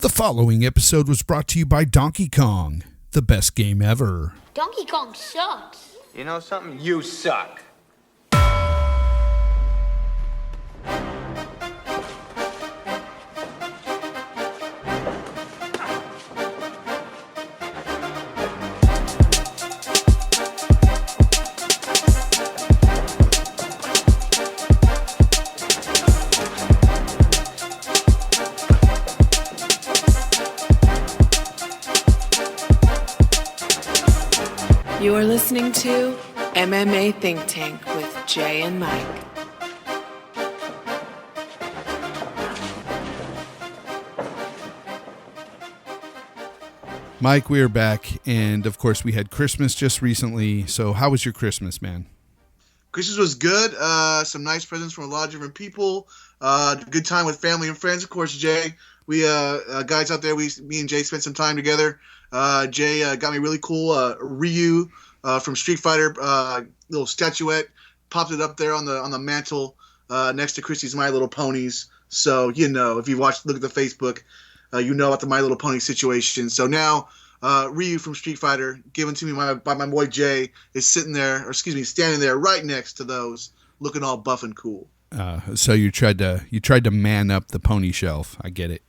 The following episode was brought to you by Donkey Kong, the best game ever. Donkey Kong sucks. You know something? You suck. You are listening to MMA Think Tank with Jay and Mike. Mike, we are back, and of course we had Christmas just recently. So how was your Christmas, man? Christmas was good. Some nice presents from a lot of different people. Good time with family and friends, of course. Jay, we guys out there, me and Jay spent some time together. Jay got me really cool Ryu from Street Fighter little statuette. Popped it up there on the mantle next to Christy's My Little Ponies. So if you look at the Facebook, you know about the My Little Pony situation. So now Ryu from Street Fighter, given to me by my boy Jay, is standing there right next to those, looking all buff and cool. So you tried to man up the pony shelf. I get it.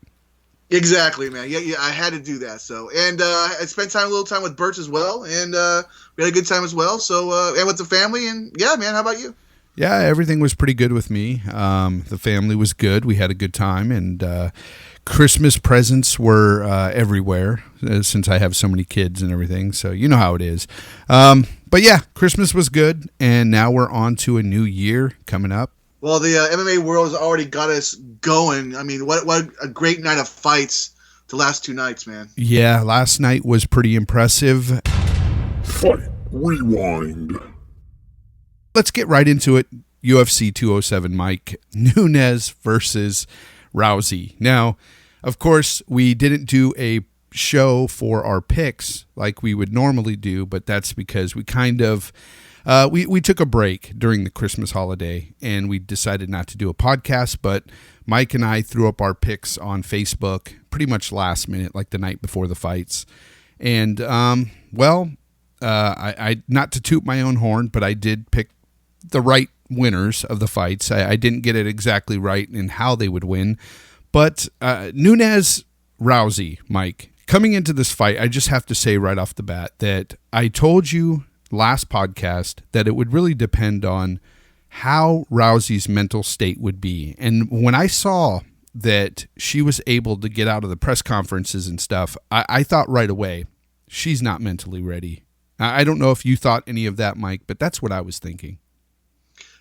Exactly, man. Yeah, I had to do that. So, and I spent a little time with Birch as well, and we had a good time as well. So, and with the family, and yeah, man. How about you? Yeah, everything was pretty good with me. The family was good. We had a good time, and Christmas presents were everywhere since I have so many kids and everything. So you know how it is. But yeah, Christmas was good, and now we're on to a new year coming up. Well, the MMA world has already got us going. I mean, what a great night of fights the last two nights, man. Yeah, last night was pretty impressive. Fight rewind. Let's get right into it. UFC 207, Mike. Nunes versus Rousey. Now, of course, we didn't do a show for our picks like we would normally do, but that's because we kind of... We took a break during the Christmas holiday, and we decided not to do a podcast, but Mike and I threw up our picks on Facebook pretty much last minute, like the night before the fights. And, I not to toot my own horn, but I did pick the right winners of the fights. I didn't get it exactly right in how they would win, but Nunes Rousey, Mike, coming into this fight, I just have to say right off the bat that I told you last podcast that it would really depend on how Rousey's mental state would be. And when I saw that she was able to get out of the press conferences and stuff, I thought right away, she's not mentally ready. I don't know if you thought any of that, Mike, but that's what I was thinking.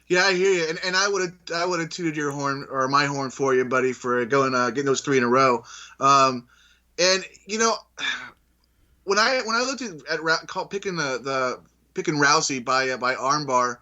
Yeah, I hear you, and I would have tooted your horn or my horn for you, buddy, for getting those three in a row. And when I looked at picking Rousey by armbar,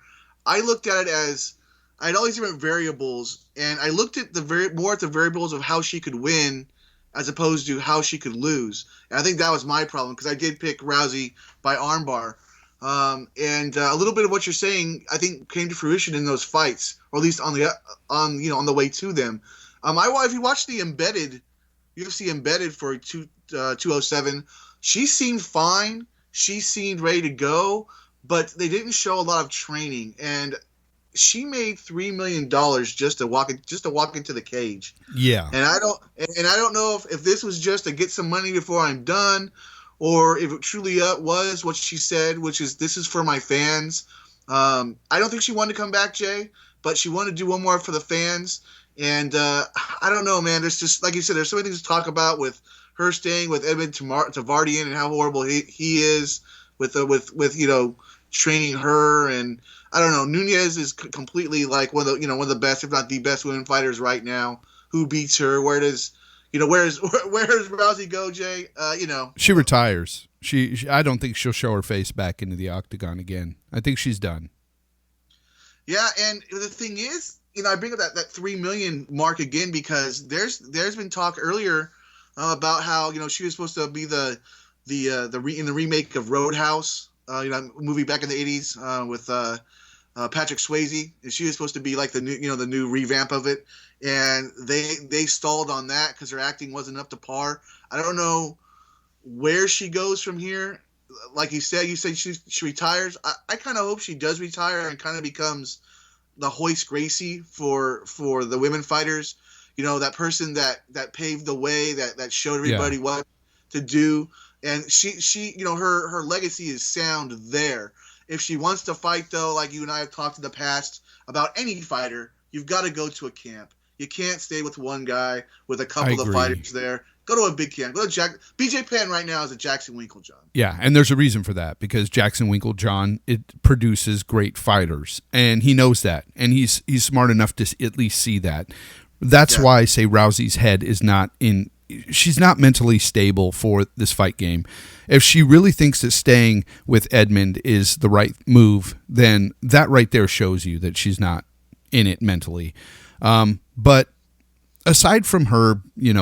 I looked at it as I had all these different variables, and I looked at more at the variables of how she could win as opposed to how she could lose. And I think that was my problem because I did pick Rousey by armbar. And a little bit of what you're saying, I think, came to fruition in those fights, or at least on the way to them. If you watch the UFC embedded for 207, she seemed fine. She seemed ready to go, but they didn't show a lot of training, and she made $3 million just to walk into the cage. Yeah, and I don't know if this was just to get some money before I'm done, or if it truly was what she said, which is this is for my fans. I don't think she wanted to come back, Jay, but she wanted to do one more for the fans. And I don't know, man. There's just, like you said, there's so many things to talk about with her staying with Edmund Tavardian and how horrible he is with training her. And I don't know, Nunes is completely like one of the best, if not the best, women fighters right now. Who beats her? Where does Rousey go, Jay? She retires. I don't think she'll show her face back into the octagon again. I think she's done. Yeah, and the thing is, I bring up that 3 million mark again because there's been talk earlier about how she was supposed to be in the remake of Roadhouse, movie back in the 80s with Patrick Swayze, and she was supposed to be like the new revamp of it, and they stalled on that because her acting wasn't up to par. I don't know where she goes from here. Like you said she retires. I kind of hope she does retire and kind of becomes the Hoist Gracie for the women fighters. That person that paved the way, that showed everybody what to do. And she her legacy is sound there. If she wants to fight, though, like you and I have talked in the past about any fighter, you've got to go to a camp. You can't stay with one guy with a couple of fighters there. Go to a big camp. Go to BJ Penn right now is a Jackson Winklejohn. Yeah, and there's a reason for that, because Jackson Winklejohn, it produces great fighters, and he knows that, and he's smart enough to at least see that. That's why I say Rousey's head is not in. She's not mentally stable for this fight game. If she really thinks that staying with Edmund is the right move, then that right there shows you that she's not in it mentally. But aside from her,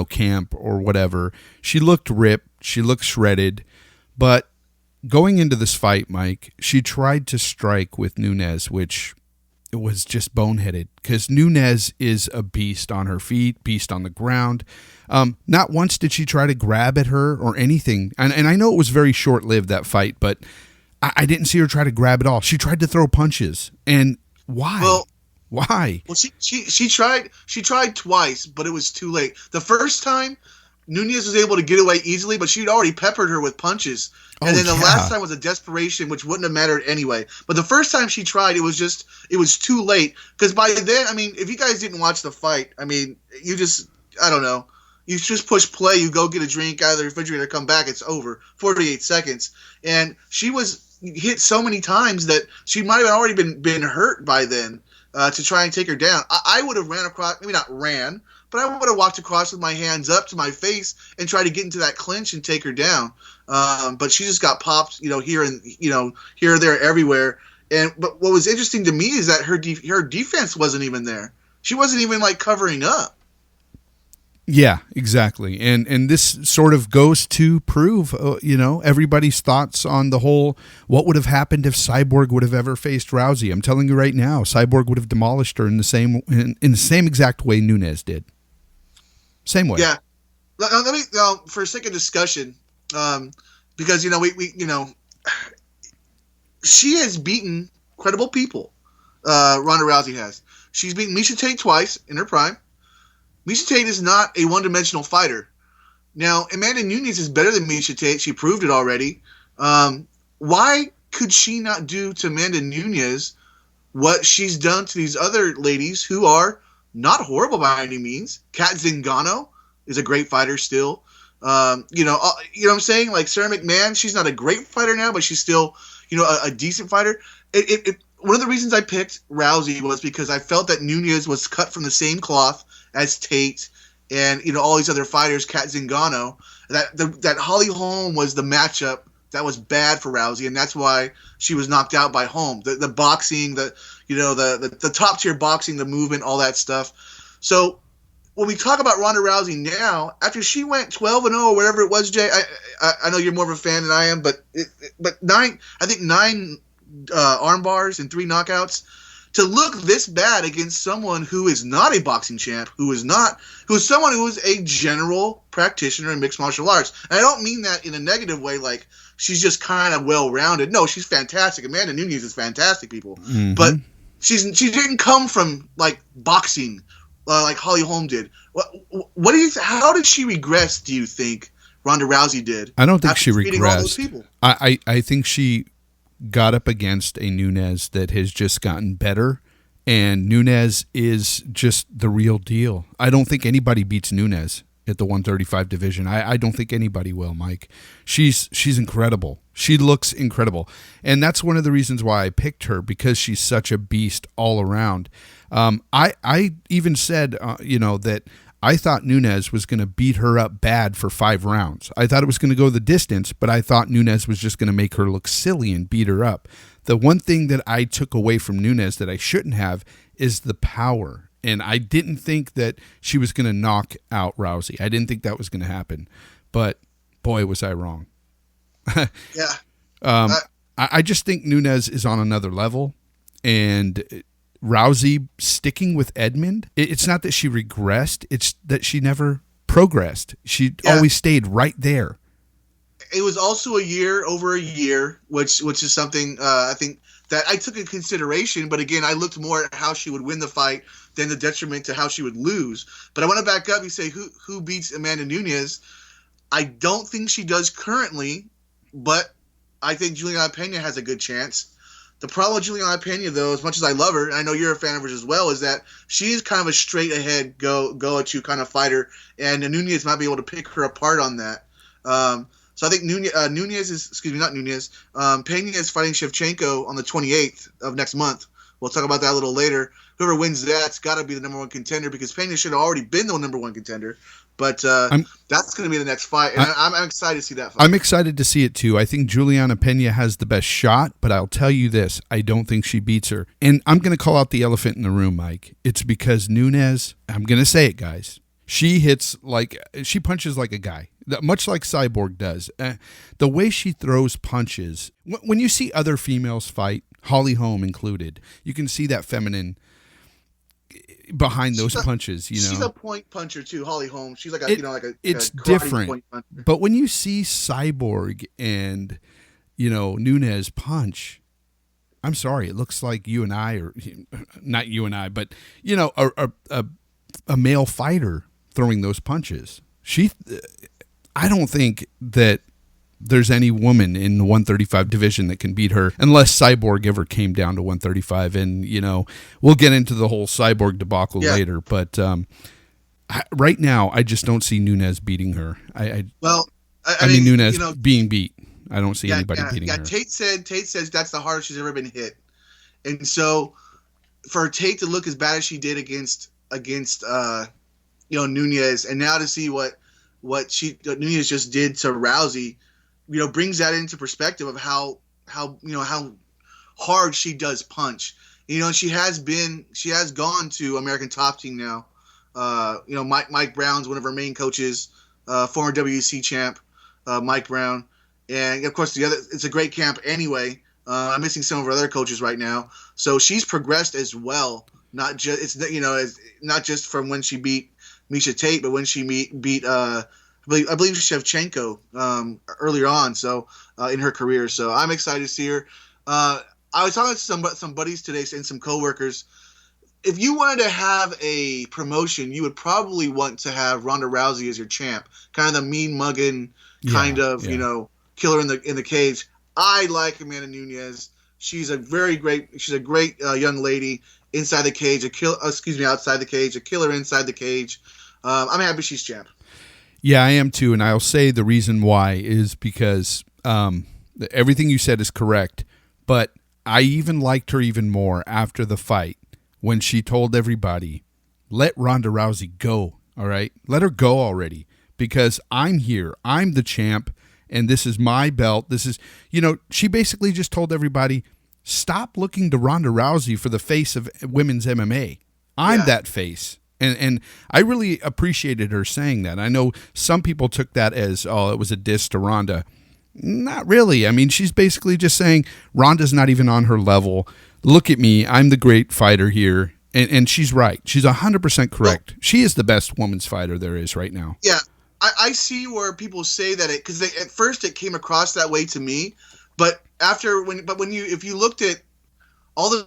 camp or whatever, she looked ripped, she looked shredded. But going into this fight, Mike, she tried to strike with Nunes, which was just boneheaded, because Nunes is a beast on her feet, beast on the ground. Not once did she try to grab at her or anything. And I know it was very short-lived, that fight, but I didn't see her try to grab at all. She tried to throw punches. And why? Why? Well, she tried twice, but it was too late. The first time, Nunes was able to get away easily, but she'd already peppered her with punches. And then the last time was a desperation, which wouldn't have mattered anyway. But the first time she tried, it was too late. Because by then, if you guys didn't watch the fight, I don't know. You just push play, you go get a drink out of the refrigerator, come back, it's over. 48 seconds. And she was hit so many times that she might have already been hurt by then to try and take her down. I would have ran across, maybe not ran, but I would have walked across with my hands up to my face and tried to get into that clinch and take her down. But she just got popped, here and here, there, everywhere. But what was interesting to me is that her defense wasn't even there. She wasn't even covering up. Yeah, exactly. And this sort of goes to prove, everybody's thoughts on the whole, what would have happened if Cyborg would have ever faced Rousey. I'm telling you right now, Cyborg would have demolished her in the same exact way Nunes did. Same way. Yeah. Let me, for a second discussion, because, she has beaten credible people. Ronda Rousey has. She's beaten Miesha Tate twice in her prime. Miesha Tate is not a one-dimensional fighter. Now, Amanda Nunes is better than Miesha Tate. She proved it already. Why could she not do to Amanda Nunes what she's done to these other ladies who are not horrible by any means? Kat Zingano is a great fighter still. You know what I'm saying? Like Sarah McMahon, she's not a great fighter now, but she's still, a decent fighter. One of the reasons I picked Rousey was because I felt that Nunes was cut from the same cloth as Tate and all these other fighters, Kat Zingano. That Holly Holm was the matchup that was bad for Rousey, and that's why she was knocked out by Holm. The boxing, the top tier boxing, the movement, all that stuff. So when we talk about Ronda Rousey now, after she went 12-0 or whatever it was, Jay, I know you're more of a fan than I am, but nine arm bars and 3 knockouts. To look this bad against someone who is not a boxing champ, who is someone who is a general practitioner in mixed martial arts. And I don't mean that in a negative way, like she's just kind of well-rounded. No, she's fantastic. Amanda Nunes is fantastic, people. Mm-hmm. But she didn't come from like boxing like Holly Holm did. What do you? How did she regress? Do you think Ronda Rousey did? I don't think she regressed. I think she got up against a Nunes that has just gotten better, and Nunes is just the real deal. I don't think anybody beats Nunes at the 135 division. I don't think anybody will, Mike. She's incredible. She looks incredible, and that's one of the reasons why I picked her, because she's such a beast all around. I even said that I thought Nunes was going to beat her up bad for 5 rounds. I thought it was going to go the distance, but I thought Nunes was just going to make her look silly and beat her up. The one thing that I took away from Nunes that I shouldn't have is the power. And I didn't think that she was going to knock out Rousey. I didn't think that was going to happen. But, boy, was I wrong. Yeah. I just think Nunes is on another level. and Rousey sticking with Edmond. It's not that she regressed; it's that she never progressed. She always stayed right there. It was also over a year, which is something I think that I took into consideration. But again, I looked more at how she would win the fight than the detriment to how she would lose. But I want to back up and say who beats Amanda Nunes. I don't think she does currently, but I think Juliana Pena has a good chance. The problem with Juliana Pena, though, as much as I love her, and I know you're a fan of hers as well, is that she is kind of a straight ahead, go at you kind of fighter, and Nunez might be able to pick her apart on that. So I think Pena is fighting Shevchenko on the 28th of next month. We'll talk about that a little later. Whoever wins that's got to be the number one contender, because Pena should have already been the number one contender. But that's going to be the next fight, and I'm excited to see that fight. I'm excited to see it, too. I think Juliana Pena has the best shot, but I'll tell you this. I don't think she beats her. And I'm going to call out the elephant in the room, Mike. It's because Nunes, I'm going to say it, guys, she punches like a guy, much like Cyborg does. The way she throws punches, when you see other females fight, Holly Holm included, you can see that feminine behind those punches, She's a point puncher too, Holly Holm. She's like it's a different. Point puncher. But when you see Cyborg and Nunes punch, I'm sorry, it looks like you and I, or not you and I, but a male fighter throwing those punches. I don't think that there's any woman in the 135 division that can beat her, unless Cyborg ever came down to 135. And, we'll get into the whole Cyborg debacle later. But right now, I just don't see Nunes beating her. I mean Nunes being beat. I don't see anybody beating her. Tate says that's the hardest she's ever been hit. And so for Tate to look as bad as she did against Nunes, and now to see what Nunes just did to Rousey, brings that into perspective of how hard she does punch. She has gone to American Top Team now. Mike Brown's one of her main coaches, former WC champ, Mike Brown, and of course it's a great camp anyway. I'm missing some of her other coaches right now, so she's progressed as well. Not just not just from when she beat Miesha Tate, but when she beat I believe Shevchenko earlier on, so in her career. So I'm excited to see her. I was talking to some buddies today and some coworkers. If you wanted to have a promotion, you would probably want to have Ronda Rousey as your champ, kind of the mean mugging kind of killer in the cage. I like Amanda Nunes. She's a great young lady inside the cage. Outside the cage, a killer inside the cage. I'm happy she's champ. Yeah, I am too, and I'll say the reason why is because everything you said is correct, but I even liked her even more after the fight when she told everybody, let Ronda Rousey go, all right? Let her go already, because I'm here. I'm the champ, and this is my belt. This is, she basically just told everybody, stop looking to Ronda Rousey for the face of women's MMA. I'm that face. And I really appreciated her saying that. I know some people took that as, it was a diss to Ronda. Not really. I mean, she's basically just saying Ronda's not even on her level. Look at me. I'm the great fighter here. And she's right. She's 100% correct. Well, she is the best women's fighter there is right now. Yeah. I see where people say that because at first it came across that way to me. But if you looked at all the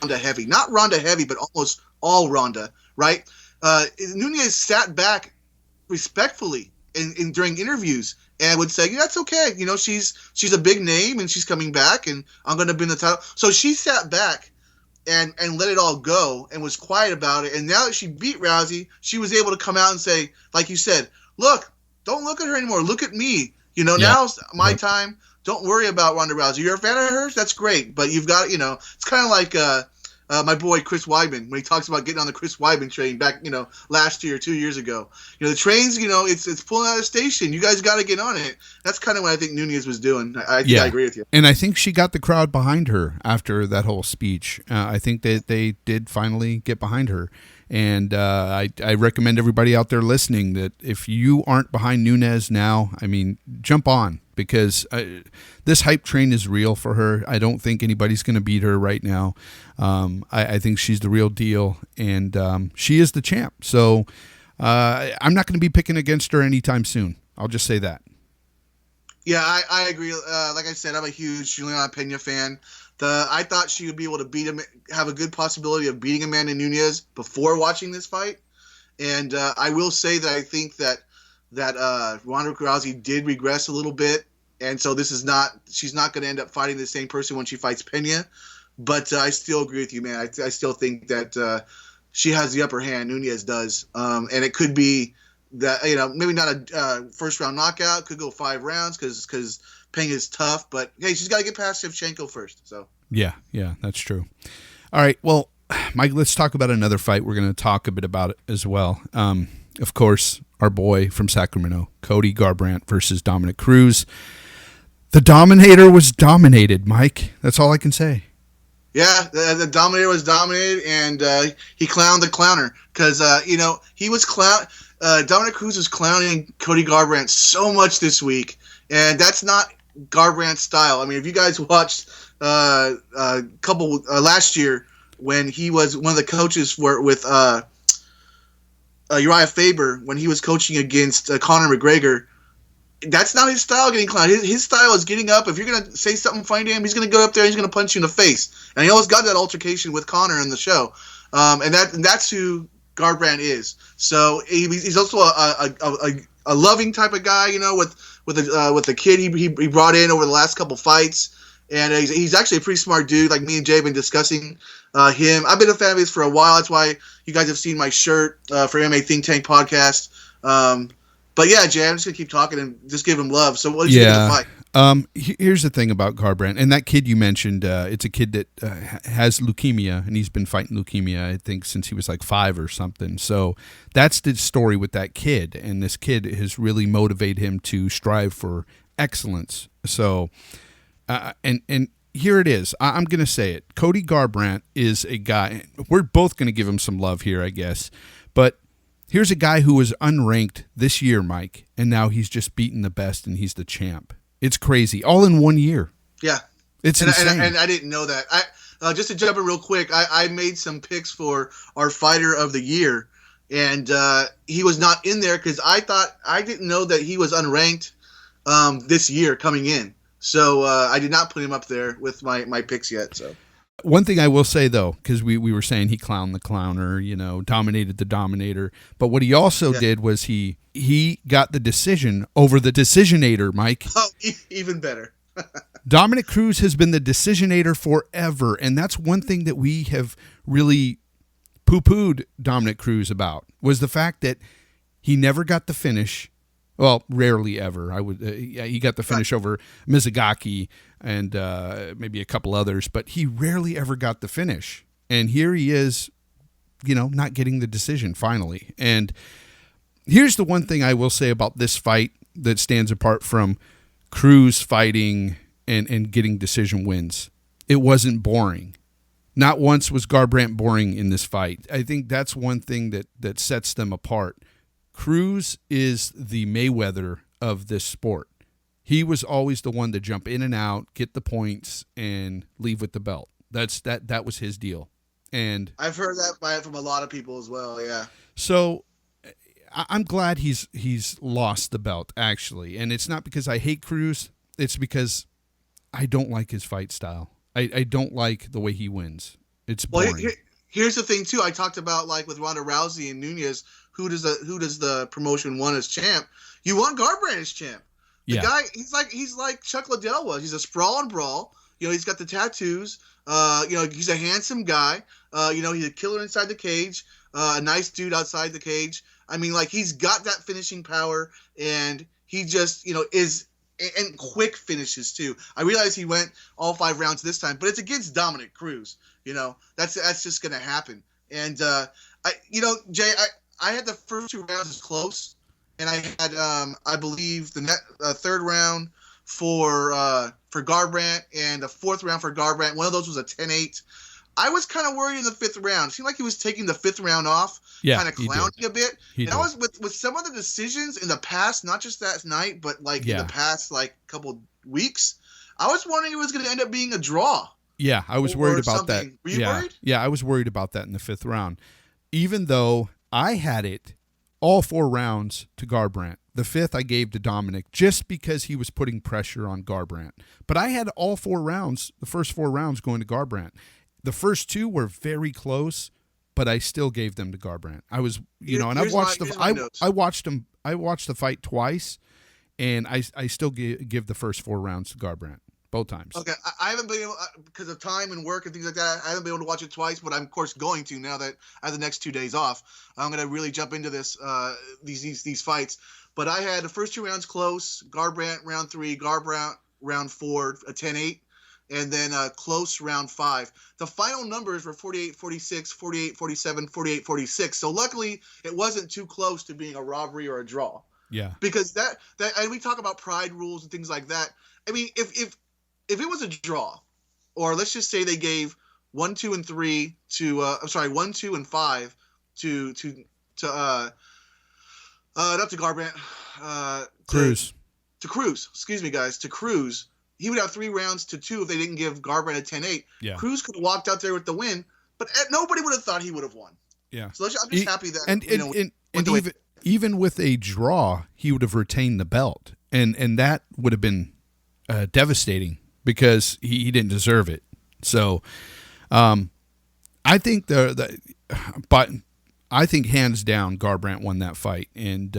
Ronda heavy, not Ronda heavy, but almost all Ronda, right? Nunes sat back respectfully during interviews and would say, that's okay. She's a big name and she's coming back and I'm going to be in the title. So she sat back and let it all go and was quiet about it. And now that she beat Rousey, she was able to come out and say, like you said, look, don't look at her anymore. Look at me. Now's my time. Don't worry about Ronda Rousey. You're a fan of hers? That's great. But you've got, it's kind of like my boy Chris Weidman when he talks about getting on the Chris Weidman train back, last year, 2 years ago. The trains, it's pulling out of the station. You guys got to get on it. That's kind of what I think Nunes was doing. I agree with you. And I think she got the crowd behind her after that whole speech. I think that they did finally get behind her. And I recommend everybody out there listening that if you aren't behind Nunes now, I mean, jump on. because this hype train is real for her. I don't think anybody's going to beat her right now. I think she's the real deal, and she is the champ. So I'm not going to be picking against her anytime soon. I'll just say that. Yeah, I agree. Like I said, I'm a huge Juliana Pena fan. I thought she would be able to beat him, have a good possibility of beating Amanda Nunes before watching this fight. And I will say that I think that Ronda Rousey did regress a little bit, and so she's not going to end up fighting the same person when she fights Pena. But I still agree with you, man. I still think that she has the upper hand. Nunes does, and it could be that maybe not a first round knockout. Could go 5 rounds because Pena is tough. But hey, she's got to get past Shevchenko first. So yeah, that's true. All right, well, Mike, let's talk about another fight. We're going to talk a bit about it as well. Of course, our boy from Sacramento, Cody Garbrandt versus Dominick Cruz. The Dominator was dominated, Mike. That's all I can say. Yeah, the Dominator was dominated, and he clowned the clowner because he was Dominick Cruz was clowning Cody Garbrandt so much this week, and that's not Garbrandt's style. I mean, if you guys watched a couple last year when he was one of the coaches with Uriah Faber when he was coaching against Conor McGregor. That's not his style, getting clowned. His style is getting up. If you're going to say something funny to him, he's going to go up there and he's going to punch you in the face. And he always got that altercation with Conor in the show. And that's who Garbrandt is. So he's also a loving type of guy, with the kid he brought in over the last couple fights. And he's actually a pretty smart dude. Like me and Jay have been discussing him. I've been a fan of his for a while. That's why you guys have seen my shirt for MMA Think Tank podcast. But yeah, Jay, I'm just gonna keep talking and just give him love. So what did you think of the fight? Here's the thing about Garbrandt, and that kid you mentioned. It's a kid that has leukemia, and he's been fighting leukemia, I think, since he was like 5 or something. So that's the story with that kid, and this kid has really motivated him to strive for excellence. So, and here it is. I'm gonna say it. Cody Garbrandt is a guy. We're both gonna give him some love here, I guess, but. Here's a guy who was unranked this year, Mike, and now he's just beaten the best, and he's the champ. It's crazy, all in 1 year. Yeah, it's insane. And I didn't know that. Just to jump in real quick, I made some picks for our fighter of the year, and he was not in there because I didn't know that he was unranked this year coming in. So I did not put him up there with my picks yet. So. One thing I will say, though, because we were saying he clowned the clowner, dominated the dominator. But what he also did was he got the decision over the decisionator, Mike. Oh, even better. Dominick Cruz has been the decisionator forever. And that's one thing that we have really poo-pooed Dominick Cruz about, was the fact that he never got the finish. Well, rarely ever. He got the finish over Mizugaki and maybe a couple others, but he rarely ever got the finish. And here he is, not getting the decision finally. And here's the one thing I will say about this fight that stands apart from Cruz fighting and getting decision wins. It wasn't boring. Not once was Garbrandt boring in this fight. I think that's one thing that sets them apart. Cruz is the Mayweather of this sport. He was always the one to jump in and out, get the points, and leave with the belt. That was his deal. And I've heard that from a lot of people as well, yeah. So I'm glad he's lost the belt, actually. And it's not because I hate Cruz. It's because I don't like his fight style. I don't like the way he wins. It's boring. Well, here's the thing, too. I talked about, like, with Ronda Rousey and Nunes, who does the promotion want as champ? You want Garbrandt as champ. The guy, he's like Chuck Liddell was. He's a sprawl and brawl. He's got the tattoos. He's a handsome guy. He's a killer inside the cage. A nice dude outside the cage. I mean, like, he's got that finishing power, and he just, is and quick finishes too. I realize he went all 5 rounds this time, but it's against Dominick Cruz. That's just gonna happen. And Jay, I had the first 2 rounds as close, and I had I believe the third round for Garbrandt and the 4th round for Garbrandt. One of those was a 10-8. I was kind of worried in the 5th round. It seemed like he was taking the 5th round off, kind of clowning a bit. And I was with some of the decisions in the past, not just that night, but like in the past like couple weeks, I was wondering if it was going to end up being a draw. Yeah, I was worried about that. Were you worried? Yeah, I was worried about that in the 5th round. Even though I had it all 4 rounds to Garbrandt. The 5th I gave to Dominic just because he was putting pressure on Garbrandt. But I had all 4 rounds, the first 4 rounds going to Garbrandt. The first 2 were very close, but I still gave them to Garbrandt. I was, and I've watched I watched the fight twice, and I still give the first 4 rounds to Garbrandt. Both times. Okay, I haven't been able, because of time and work and things like that, I haven't been able to watch it twice, but I'm, of course, going to now that I have the next 2 days off. I'm going to really jump into this, these fights. But I had the first 2 rounds close, Garbrandt round 3, Garbrandt round 4, a 10-8, and then close round 5. The final numbers were 48-46, 48-47, 48-46. So luckily, it wasn't too close to being a robbery or a draw. Yeah. Because that and we talk about pride rules and things like that. I mean, if it was a draw, or let's just say they gave 1, 2, and 3 to 1, 2, and 5 to not to Garbrandt, Cruz. To Cruz. Excuse me, guys. To Cruz, he would have 3 rounds to 2 if they didn't give Garbrandt a 10-8. Yeah. Cruz could have walked out there with the win, but nobody would have thought he would have won. Yeah. So I'm just happy that even with a draw, he would have retained the belt, and that would have been devastating because he didn't deserve it. So, I think but I think hands down, Garbrandt won that fight and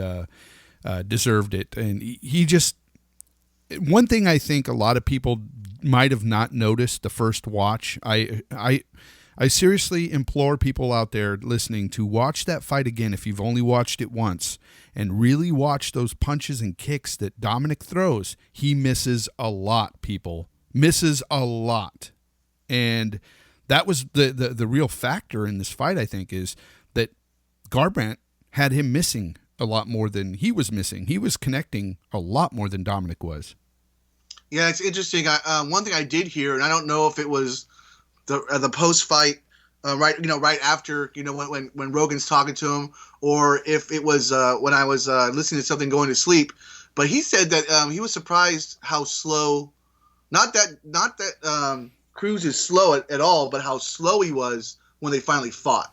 deserved it. And he just, one thing I think a lot of people might have not noticed the first watch. I seriously implore people out there listening to watch that fight again if you've only watched it once, and really watch those punches and kicks that Dominic throws. He misses a lot, people. Misses a lot. And that was the real factor in this fight, I think, is that Garbrandt had him missing a lot more than he was missing. He was connecting a lot more than Dominic was. Yeah, it's interesting. One thing I did hear, and I don't know if it was the post-fight, right after, when Rogan's talking to him, or if it was when I was listening to something going to sleep. But he said that he was surprised how slow, not that Cruz is slow at all, but how slow he was when they finally fought.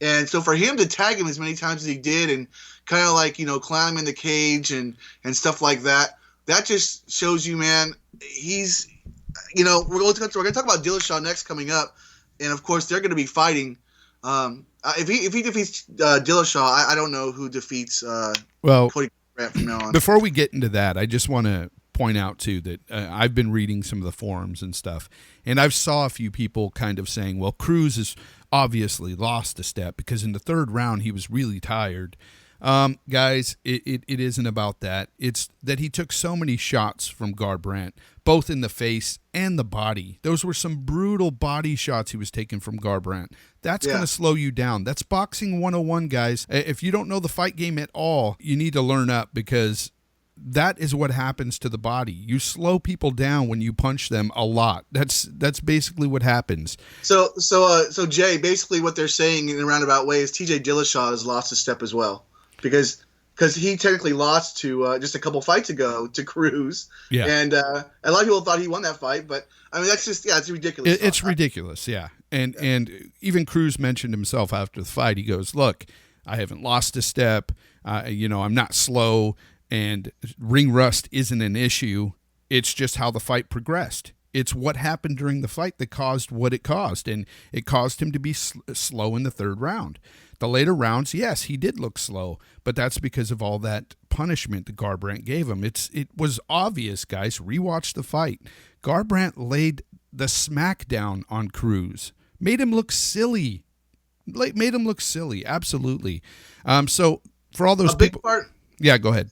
And so for him to tag him as many times as he did, and kind of like, clown him in the cage and stuff like that, that just shows you, man, he's, we're going to talk about Dillashaw next coming up. And of course they're going to be fighting. If he defeats Dillashaw, I don't know who defeats Cody Garbrandt from now on. Before we get into that, I just want to point out too that I've been reading some of the forums and stuff, and I've saw a few people kind of saying, well, Cruz has obviously lost a step because in the 3rd round he was really tired. Guys, it isn't about that. It's that he took so many shots from Garbrandt, both in the face and the body. Those were some brutal body shots he was taking from Garbrandt. That's going to slow you down. That's boxing 101, guys. If you don't know the fight game at all, you need to learn up, because that is what happens to the body. You slow people down when you punch them a lot. That's basically what happens. So Jay, basically what they're saying in a roundabout way is TJ Dillashaw has lost a step as well, because he technically lost to just a couple fights ago to Cruz. Yeah. And a lot of people thought he won that fight, but I mean, that's just, it's ridiculous. It's ridiculous. Yeah. And even Cruz mentioned himself after the fight. He goes, look, I haven't lost a step. I'm not slow. And ring rust isn't an issue. It's just how the fight progressed. It's what happened during the fight that caused what it caused, and it caused him to be slow in the 3rd round. The later rounds, yes, he did look slow, but that's because of all that punishment that Garbrandt gave him. It was obvious, guys. Rewatch the fight. Garbrandt laid the smackdown on Cruz, made him look silly. Absolutely. So for all those people, yeah, go ahead.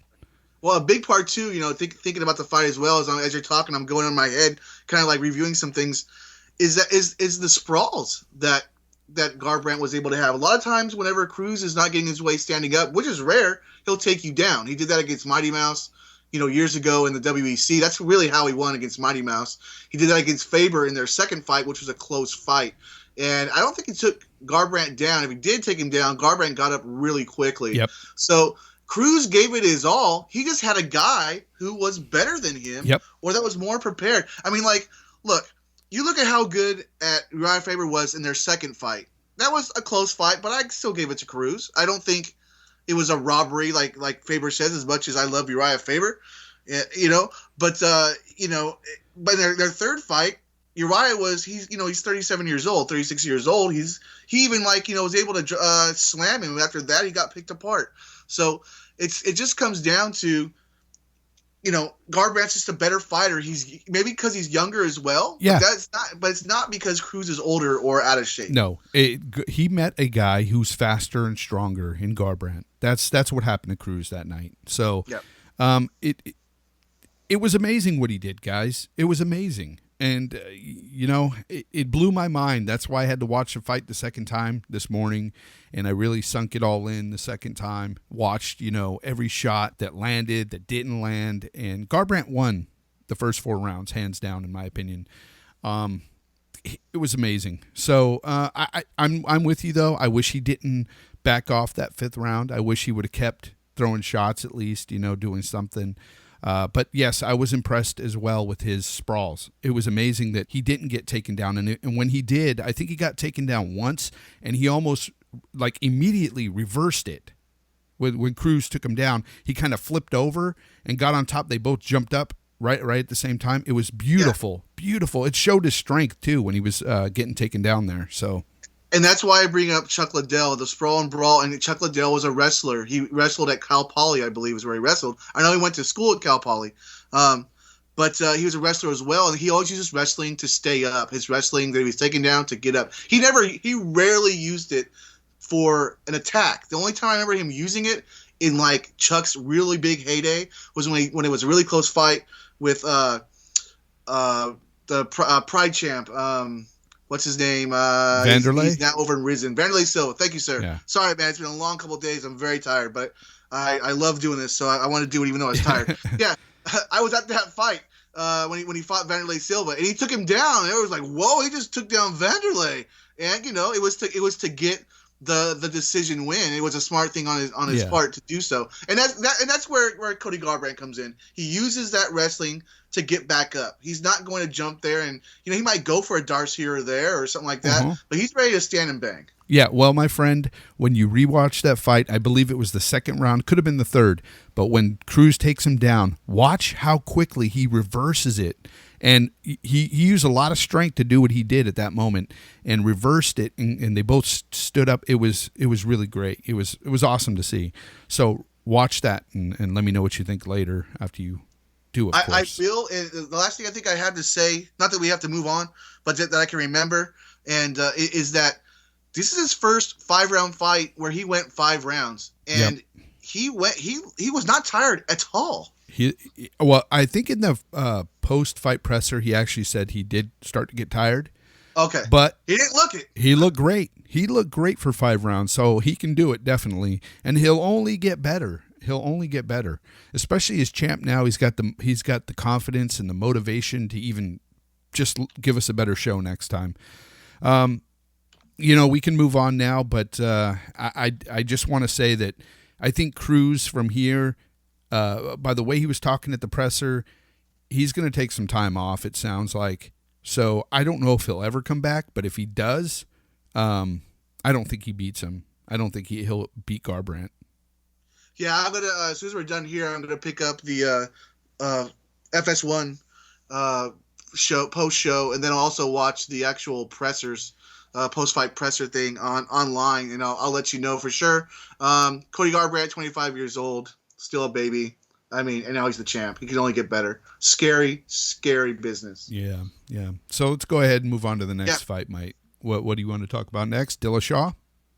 Well, a big part too, thinking about the fight as well, as you're talking, I'm going in my head, kind of like reviewing some things, is the sprawls that Garbrandt was able to have. A lot of times, whenever Cruz is not getting his way standing up, which is rare, he'll take you down. He did that against Mighty Mouse, years ago in the WEC. That's really how he won against Mighty Mouse. He did that against Faber in their second fight, which was a close fight. And I don't think he took Garbrandt down. If he did take him down, Garbrandt got up really quickly. Yep. So Cruz gave it his all. He just had a guy who was better than him, or that was more prepared. I mean, like, look, you look at how good at Uriah Faber was in their second fight. That was a close fight, but I still gave it to Cruz. I don't think it was a robbery, like Faber says, as much as I love Uriah Faber, But but their third fight, Uriah he's 37 years old, 36 years old. He even was able to slam him. After that, he got picked apart. So it just comes down to, Garbrandt's just a better fighter. He's maybe because he's younger as well. Yeah. But it's not because Cruz is older or out of shape. No, he met a guy who's faster and stronger in Garbrandt. That's what happened to Cruz that night. So, it was amazing what he did, guys. It was amazing. And, it blew my mind. That's why I had to watch the fight the second time this morning. And I really sunk it all in the second time. Watched, every shot that landed, that didn't land. And Garbrandt won the first 4 rounds, hands down, in my opinion. It was amazing. So I'm with you, though. I wish he didn't back off that 5th round. I wish he would have kept throwing shots at least, doing something. But yes, I was impressed as well with his sprawls. It was amazing that he didn't get taken down. And when he did, I think he got taken down once, and he almost immediately reversed it. When Cruz took him down, he kind of flipped over and got on top. They both jumped up right at the same time. It was beautiful, beautiful. It showed his strength too when he was getting taken down there. So. And that's why I bring up Chuck Liddell, the sprawl and brawl. And Chuck Liddell was a wrestler. He wrestled at Cal Poly, I believe, is where he wrestled. I know he went to school at Cal Poly, but he was a wrestler as well. And he always uses wrestling to stay up. His wrestling that he was taken down to get up. He rarely used it for an attack. The only time I remember him using it in Chuck's really big heyday was when it was a really close fight with the Pride champ. What's his name? Vanderlei? He's now over in Risen. Vanderlei Silva. Thank you, sir. Yeah. Sorry, man. It's been a long couple of days. I'm very tired, but I love doing this, so I want to do it even though I was tired. Yeah, I was at that fight when he fought Vanderlei Silva, and he took him down. And it was like, whoa, he just took down Vanderlei. And, it was to get the decision win. It was a smart thing on his part to do so. And that's where Cody Garbrandt comes in. He uses that wrestling to get back up. He's not going to jump there and he might go for a Darce here or there or something like that, but he's ready to stand and bang. Yeah, well, my friend, when you rewatch that fight, I believe it was the 2nd round, could have been the 3rd, but when Cruz takes him down, watch how quickly he reverses it. And he used a lot of strength to do what he did at that moment and reversed it, and they both stood up. It was really great. It was awesome to see. So watch that and let me know what you think later after you do, of course. I feel, the last thing I think I have to say, not that we have to move on, but that I can remember, and is that this is his first 5-round fight where he went 5 rounds, and he was not tired at all. Well, I think in the post-fight presser, he actually said he did start to get tired. Okay. But he didn't look it. He looked great. He looked great for 5 rounds, so he can do it, definitely. And he'll only get better. Especially as champ now. He's got the confidence and the motivation to even just give us a better show next time. We can move on now, but I just want to say that I think Cruz from here, by the way he was talking at the presser, he's going to take some time off, it sounds like. So I don't know if he'll ever come back, but if he does, I don't think he beats him. I don't think he'll beat Garbrandt. Yeah, I'm going to, as soon as we're done here, I'm going to pick up the FS1 post show, and then I'll also watch the actual pressers, post-fight presser thing online, and I'll let you know for sure. Cody Garbrandt, 25 years old, still a baby. I mean, and now he's the champ. He can only get better. Scary, scary business. Yeah. So let's go ahead and move on to the next fight, Mike. What do you want to talk about next? Dillashaw?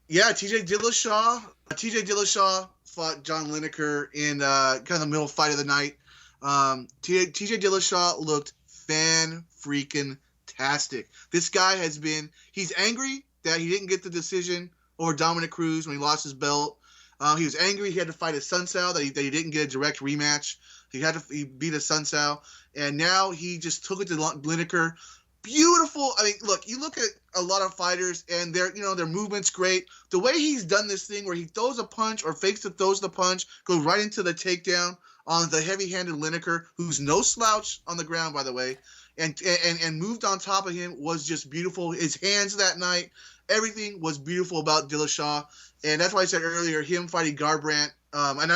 Yeah, TJ Dillashaw fought John Lineker in kind of the middle fight of the night. TJ Dillashaw looked fan-freaking-tastic. This guy he's angry that he didn't get the decision over Dominic Cruz when he lost his belt. He was angry he had to fight a Sun Sal, that he didn't get a direct rematch. He beat a Sun Sal, and now he just took it to Lineker. beautiful. I mean, look, you look at a lot of fighters and their movement's great. The way he's done this thing where he throws a punch or fakes it, throws the punch, goes right into the takedown on the heavy-handed Lineker, who's no slouch on the ground, by the way, and moved on top of him was just beautiful. His hands that night, everything was beautiful about Dillashaw, and that's why I said earlier, him fighting Garbrandt, and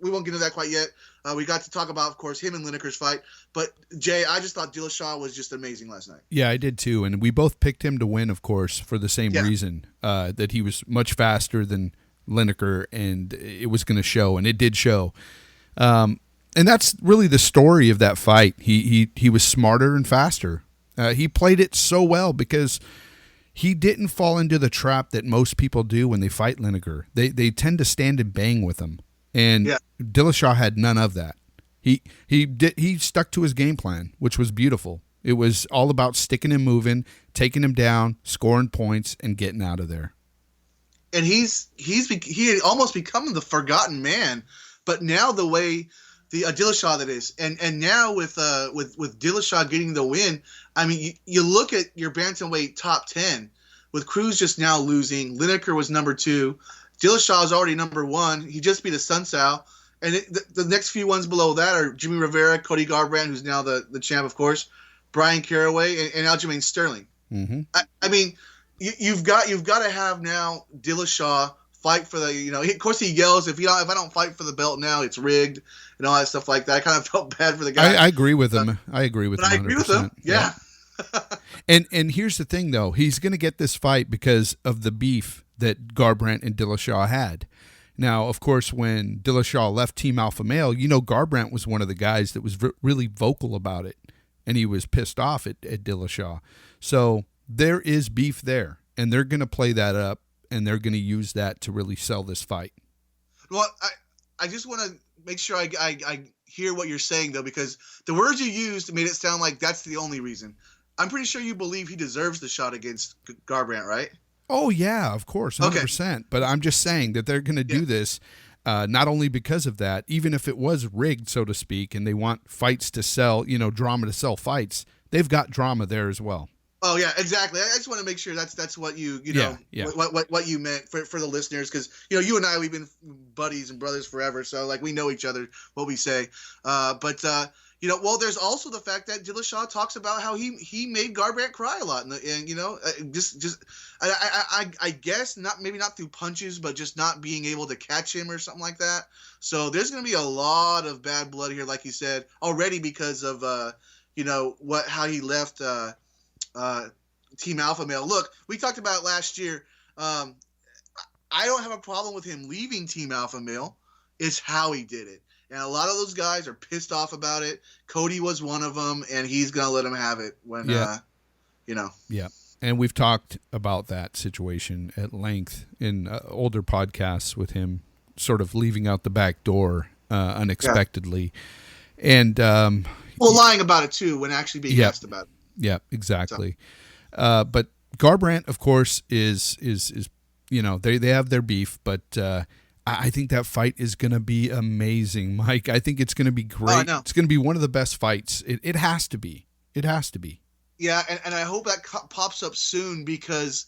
we won't get into that quite yet. We got to talk about, of course, him and Lineker's fight. But, Jay, I just thought Dillashaw was just amazing last night. Yeah, I did too. And we both picked him to win, of course, for the same reason, that he was much faster than Lineker, and it was going to show, and it did show. And that's really the story of that fight. He was smarter and faster. He played it so well because he didn't fall into the trap that most people do when they fight Lineker. They tend to stand and bang with him. And Dillashaw had none of that. He stuck to his game plan, which was beautiful. It was all about sticking and moving, taking him down, scoring points, and getting out of there. And he had almost become the forgotten man. But now the way the Dillashaw that is, and now with Dillashaw getting the win, I mean, you look at your bantamweight top 10 with Cruz just now losing. Lineker was number 2. Dillashaw is already number 1. He just beat a Sunsao. And the next few ones below that are Jimmy Rivera, Cody Garbrandt, who's now the champ, of course, Brian Caraway, and Aljamain Sterling. Mm-hmm. I mean, you've got to have now Dillashaw fight for the, of course he yells, if I don't fight for the belt now, it's rigged and all that stuff like that. I kind of felt bad for the guy. I agree with him. I agree with him 100%. I agree with him. Yeah. And here's the thing, though. He's going to get this fight because of the beef that Garbrandt and Dillashaw had. Now, of course, when Dillashaw left Team Alpha Male, Garbrandt was one of the guys that was really vocal about it, and he was pissed off at Dillashaw. So there is beef there, and they're going to play that up, and they're going to use that to really sell this fight. Well, I just want to make sure I hear what you're saying, though, because the words you used made it sound like that's the only reason. I'm pretty sure you believe he deserves the shot against Garbrandt, right? Oh, yeah, of course, 100%. Okay. But I'm just saying that they're going to do this not only because of that, even if it was rigged, so to speak, and they want fights to sell, drama to sell fights, they've got drama there as well. Oh, yeah, exactly. I just want to make sure that's what what you meant for the listeners, because, you and I, we've been buddies and brothers forever, so, we know each other, what we say. There's also the fact that Dillashaw talks about how he made Garbrandt cry a lot, and I guess maybe not through punches, but just not being able to catch him or something like that. So there's going to be a lot of bad blood here, like you said, already because of how he left Team Alpha Male. Look, we talked about last year. I don't have a problem with him leaving Team Alpha Male. It's how he did it. And a lot of those guys are pissed off about it. Cody was one of them, and he's going to let him have it when, Yeah, and we've talked about that situation at length in older podcasts with him sort of leaving out the back door unexpectedly. Yeah. And lying about it, too, when actually being asked about it. Yeah, exactly. So. But Garbrandt, of course, is they have their beef, but I think that fight is going to be amazing, Mike. I think it's going to be great. It's going to be one of the best fights. It has to be. It has to be. Yeah, and I hope that pops up soon because,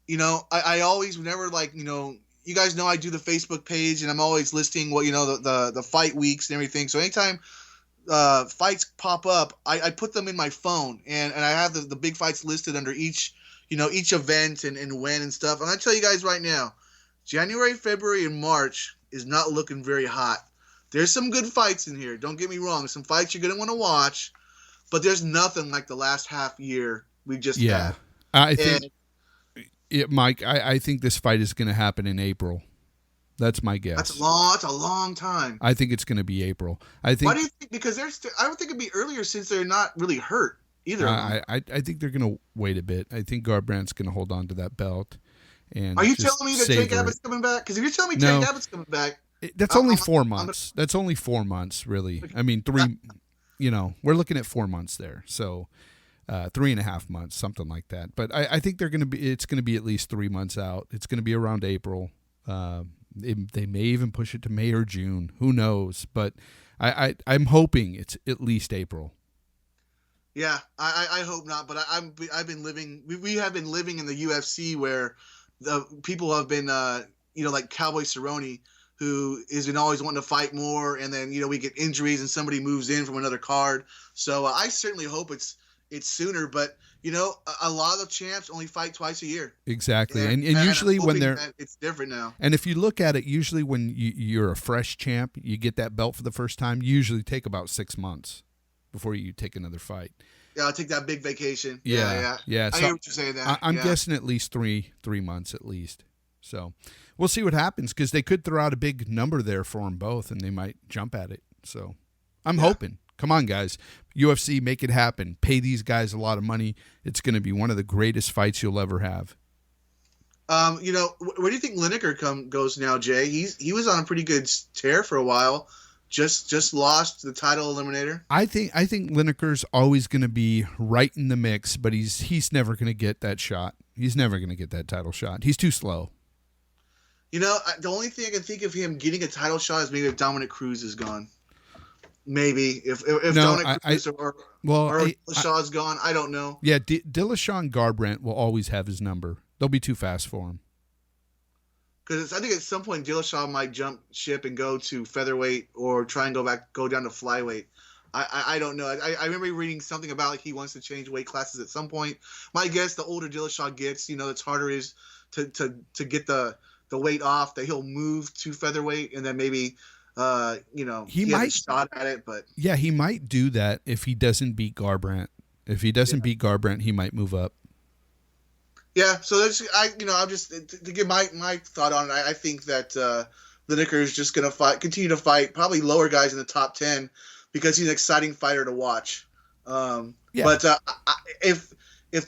I always, whenever, you guys know I do the Facebook page and I'm always listing what, the fight weeks and everything. So anytime fights pop up, I put them in my phone and I have the big fights listed under each event and when and stuff. And I tell you guys right now, January, February, and March is not looking very hot. There's some good fights in here. Don't get me wrong. Some fights you're going to want to watch, but there's nothing like the last half year we just had. I think, Mike, I think this fight is going to happen in April. That's my guess. That's a long time. I think it's going to be April. Why do you think? Because I don't think it'd be earlier since they're not really hurt either. I think they're going to wait a bit. I think Garbrandt's going to hold on to that belt. And are you telling me that Tank Abbott's coming back? Because if you're telling me Tank Abbott's coming back, that's only 4 months. That's only 4 months, really. I mean, 3. We're looking at 4 months there, so 3.5 months, something like that. But I think it's going to be at least 3 months out. It's going to be around April. They may even push it to May or June. Who knows? But I'm hoping it's at least April. Yeah, I hope not. But I've been living. We have been living in the UFC where the people have been, like Cowboy Cerrone, who has been always wanting to fight more, and then we get injuries and somebody moves in from another card. So I certainly hope it's sooner. But a lot of the champs only fight twice a year. Exactly, and usually when they're it's different now. And if you look at it, usually when you're a fresh champ, you get that belt for the first time. You usually take about 6 months before you take another fight. Yeah, I'll take that big vacation. Yeah. I So hear what you're saying. That I'm guessing at least three months at least. So we'll see what happens because they could throw out a big number there for them both, and they might jump at it. So I'm hoping. Come on, guys. UFC, make it happen. Pay these guys a lot of money. It's going to be one of the greatest fights you'll ever have. Where do you think Lineker goes now, Jay? He was on a pretty good tear for a while. Just lost the title eliminator. I think Lineker's always going to be right in the mix, but he's never going to get that shot. He's never going to get that title shot. He's too slow. The only thing I can think of him getting a title shot is maybe if Dominic Cruz is gone. Maybe if Dominic Cruz or Dillashaw is gone, I don't know. Yeah, Dillashaw and Garbrandt will always have his number. They'll be too fast for him. Because I think at some point Dillashaw might jump ship and go to featherweight or try and go down to flyweight. I don't know. I remember reading something about he wants to change weight classes at some point. My guess, the older Dillashaw gets, it's harder is to get the weight off, that he'll move to featherweight and then maybe he might has a shot at it. But yeah, he might do that if he doesn't beat Garbrandt. If he doesn't beat Garbrandt, he might move up. Yeah, so I'm just to give my thought on it. I think that Lineker is just going to continue to fight probably lower guys in the top 10 because he's an exciting fighter to watch. But if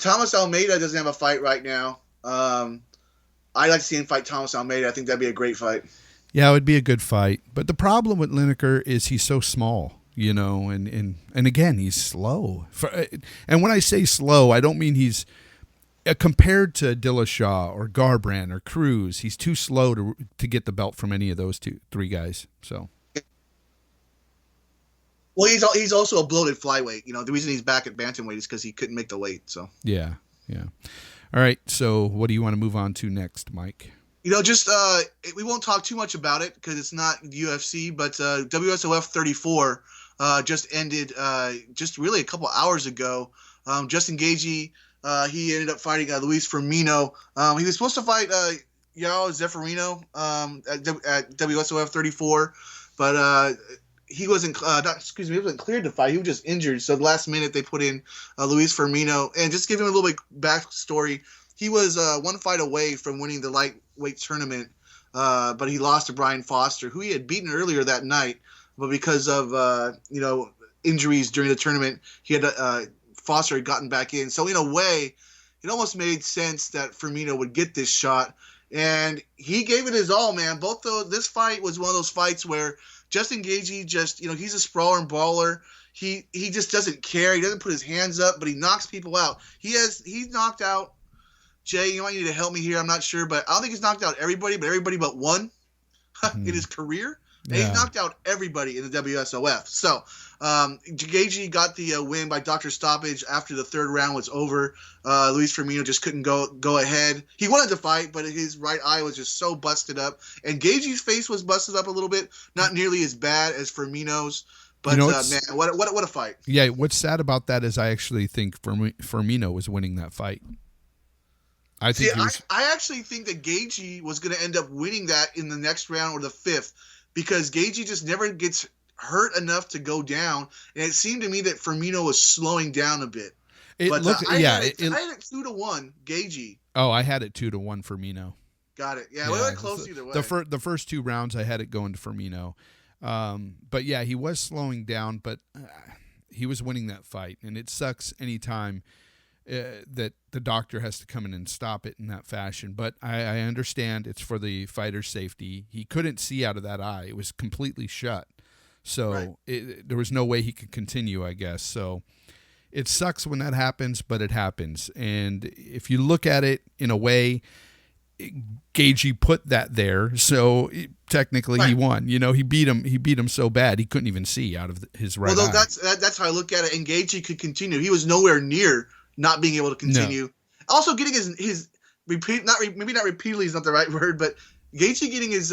Thomas Almeida doesn't have a fight right now, I'd like to see him fight Thomas Almeida. I think that'd be a great fight. Yeah, it would be a good fight. But the problem with Lineker is he's so small, and again, he's slow. And when I say slow, I don't mean he's compared to Dillashaw or Garbrandt or Cruz, he's too slow to get the belt from any of those three guys. So, well, he's also a bloated flyweight. The reason he's back at bantamweight is because he couldn't make the weight. So yeah. All right. So, what do you want to move on to next, Mike? we won't talk too much about it because it's not UFC, but WSOF 34 just ended just really a couple hours ago. Justin Gaethje. He ended up fighting Luis Firmino. He was supposed to fight Yao Zeffirino at WSOF 34, but he wasn't he wasn't cleared to fight. He was just injured. So the last minute they put in Luis Firmino. And just give him a little bit backstory. He was one fight away from winning the lightweight tournament, but he lost to Brian Foster, who he had beaten earlier that night. But because of injuries during the tournament, he had Foster had gotten back in. So in a way, it almost made sense that Firmino would get this shot. And he gave it his all, man. This fight was one of those fights where Justin Gaethje just, he's a sprawler and brawler. He just doesn't care. He doesn't put his hands up, but he knocks people out. He's knocked out, Jay, you might need to help me here. I'm not sure, but I don't think he's knocked out everybody but one in his career. And he's knocked out everybody in the WSOF. So Gaethje got the win by doctor stoppage after the third round was over. Luis Firmino just couldn't go ahead. He wanted to fight, but his right eye was just so busted up. And Gaethje's face was busted up a little bit, not nearly as bad as Firmino's. But man, what a fight! Yeah, what's sad about that is I actually think Firmino was winning that fight. I actually think that Gaethje was going to end up winning that in the next round or the fifth. Because Gaethje just never gets hurt enough to go down, and it seemed to me that Firmino was slowing down a bit. I had it 2-1 Gaethje. Oh, I had it 2-1 Firmino. Got it. Yeah, we were close either way. The first two rounds, I had it going to Firmino, but yeah, he was slowing down, but he was winning that fight, and it sucks anytime that the doctor has to come in and stop it in that fashion. But I understand it's for the fighter's safety. He couldn't see out of that eye. It was completely shut. So there was no way he could continue, I guess. So it sucks when that happens, but it happens. And if you look at it in a way, Gaethje put that there. So technically he won. You know, he beat him so bad he couldn't even see out of his right eye. That's how I look at it. And Gaethje could continue. He was nowhere near not being able to continue. No. Also, getting his maybe not repeatedly is not the right word, but Gaethje getting his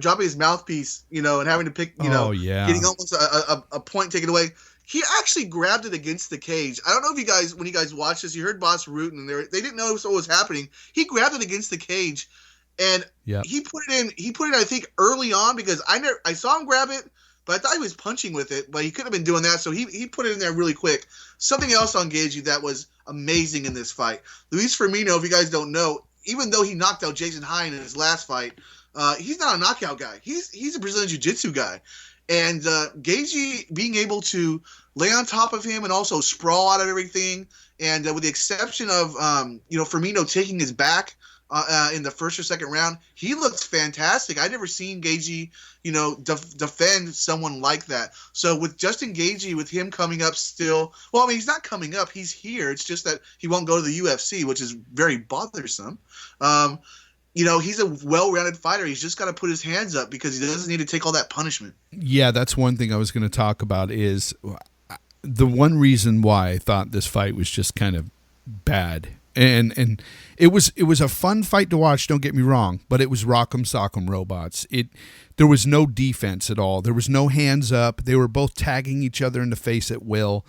dropping his mouthpiece, and having to pick, getting almost a point taken away. He actually grabbed it against the cage. I don't know if you guys, when you guys watched this, you heard Boss rooting, and they didn't know what was happening. He grabbed it against the cage, and he put it in. He put it, I think, early on because I saw him grab it, but I thought he was punching with it, but he couldn't have been doing that, so he put it in there really quick. Something else on Gaethje that was amazing in this fight. Luis Firmino, if you guys don't know, even though he knocked out Jason Hine in his last fight, he's not a knockout guy. He's a Brazilian Jiu-Jitsu guy. And Gaethje being able to lay on top of him and also sprawl out of everything, and with the exception of Firmino taking his back in the first or second round, he looks fantastic. I've never seen Gaethje, defend someone like that. So with Justin Gaethje, with him coming up still, well, I mean, he's not coming up. He's here. It's just that he won't go to the UFC, which is very bothersome. He's a well-rounded fighter. He's just got to put his hands up because he doesn't need to take all that punishment. Yeah, that's one thing I was going to talk about is the one reason why I thought this fight was just kind of bad. And it was a fun fight to watch, don't get me wrong, but it was rock'em sock'em robots. There was no defense at all. There was no hands up. They were both tagging each other in the face at will.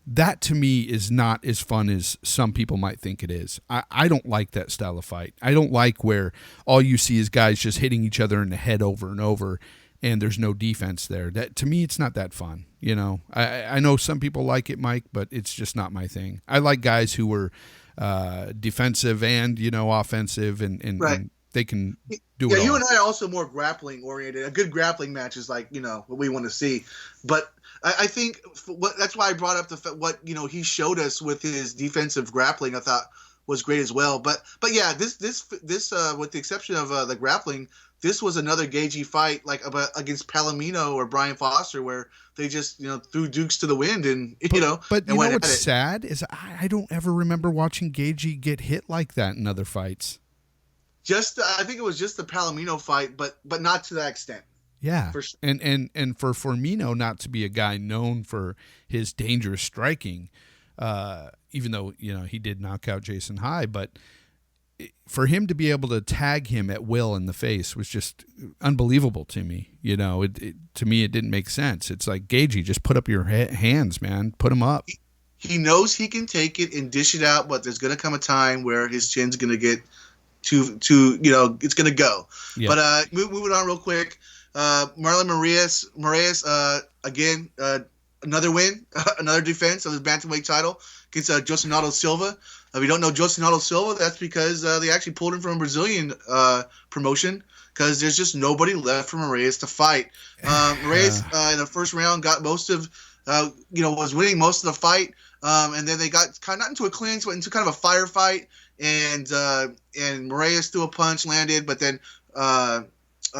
That to me is not as fun as some people might think it is. I don't like that style of fight. I don't like where all you see is guys just hitting each other in the head over and over and there's no defense there. That to me, it's not that fun. I know some people like it, Mike, but it's just not my thing. I like guys who were defensive and, offensive and, right. And they can do it all. Yeah, you and I are also more grappling oriented. A good grappling match is like, what we want to see. But I think that's why I brought up what he showed us with his defensive grappling. I thought was great as well. But yeah, this with the exception of the grappling, this was another Gaethje fight like against Palomino or Brian Foster where they just threw dukes to the wind and But what's sad is I don't ever remember watching Gaethje get hit like that in other fights. I think it was just the Palomino fight, but not to that extent. Yeah, for sure. And for Firmino not to be a guy known for his dangerous striking, even though he did knock out Jason High, but for him to be able to tag him at will in the face was just unbelievable to me. To me it didn't make sense. It's like, Gaethje, just put up your hands, man, put them up. He knows he can take it and dish it out, but there's going to come a time where his chin's going to get too it's going to go. Yeah. But moving on real quick. Marlon Moraes, again, another win, another defense of his bantamweight title against Josinaldo Silva. If you don't know Josinaldo Silva, that's because they actually pulled him from a Brazilian promotion because there's just nobody left for Moraes to fight. Moraes in the first round got most of, was winning most of the fight, and then they got kind of not into a clinch, but into kind of a firefight, and Moraes threw a punch, landed, but then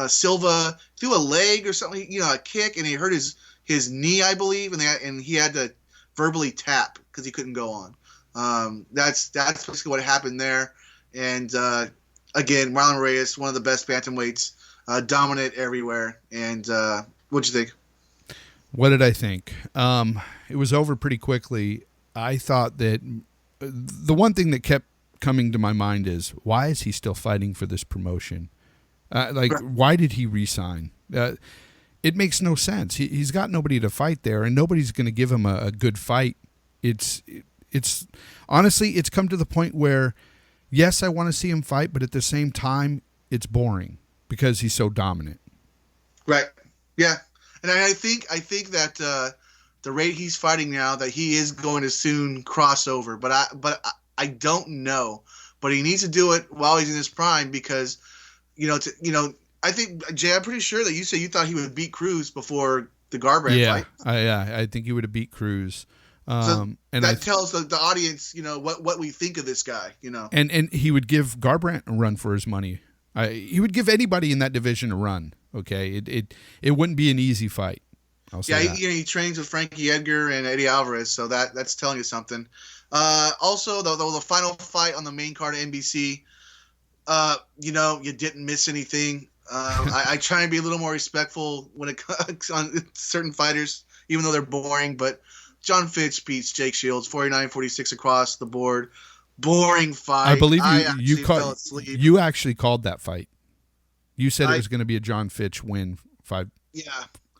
Silva threw a leg or something, a kick, and he hurt his knee, I believe, and he had to verbally tap because he couldn't go on. That's basically what happened there. And again, Marlon Moraes, one of the best bantamweights, dominant everywhere. And what'd you think? What did I think? It was over pretty quickly. I thought that the one thing that kept coming to my mind is, why is he still fighting for this promotion? Why did he resign? It makes no sense. He's got nobody to fight there, and nobody's going to give him a good fight. It's honestly, it's come to the point where, yes, I want to see him fight, but at the same time, it's boring because he's so dominant. Right. Yeah. And I think that the rate he's fighting now, that he is going to soon cross over, but I don't know. But he needs to do it while he's in his prime because, I think, Jay, I'm pretty sure that you said you thought he would beat Cruz before the Garbrandt fight. I think he would have beat Cruz. And that tells the audience, what we think of this guy, And he would give Garbrandt a run for his money. He would give anybody in that division a run. Okay, it wouldn't be an easy fight. He trains with Frankie Edgar and Eddie Alvarez, so that's telling you something. Also, the final fight on the main card of NBC, you didn't miss anything. I try and be a little more respectful when it comes on certain fighters, even though they're boring. But John Fitch beats Jake Shields 49-46 across the board. Boring fight. I believe fell asleep. you actually called that fight. You said it was going to be a John Fitch win. Yeah.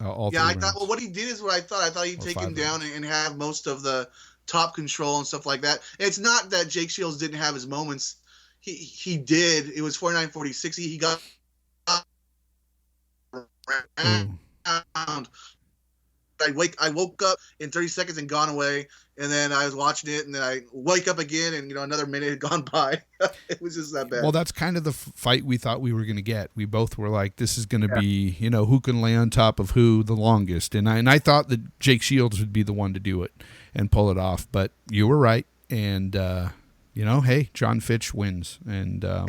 All yeah, I three thought. rounds. Well, what he did is what I thought. I thought he'd take him down and have most of the top control and stuff like that. It's not that Jake Shields didn't have his moments. He did. It was 49-46. He got around. I woke up in 30 seconds and gone away, and then I was watching it, and then I wake up again, and another minute had gone by. It was just that bad. Well, that's kind of the fight we thought we were going to get. We both were like, this is going to be, who can lay on top of who the longest. And I thought that Jake Shields would be the one to do it and pull it off, but you were right. And hey, John Fitch wins, and who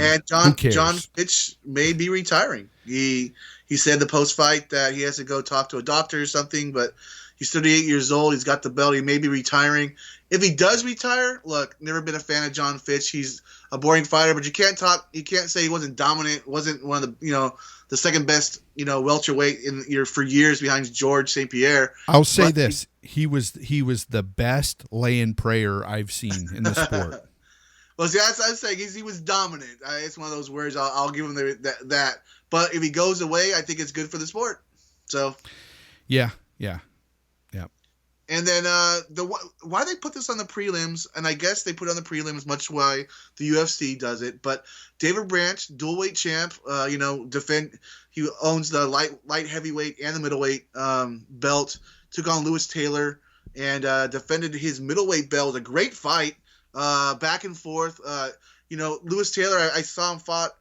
cares? John Fitch may be retiring. He said the post fight that he has to go talk to a doctor or something, but he's 38 years old. He's got the belt. He may be retiring. If he does retire, look, never been a fan of John Fitch. He's a boring fighter, but you can't say he wasn't dominant. Wasn't one of the the second best welterweight for years behind George St. Pierre. I'll say this: he was the best lay-in prayer I've seen in the sport. Well, see, that's what I'm saying. He was dominant. It's one of those words. I'll give him that. But if he goes away, I think it's good for the sport. So, yeah. And then why they put this on the prelims, and I guess they put it on the prelims much why the UFC does it. But David Branch, dual weight champ, he owns the light heavyweight and the middleweight belt. Took on Lewis Taylor and defended his middleweight belt. A great fight. Back and forth. Lewis Taylor, I saw him fought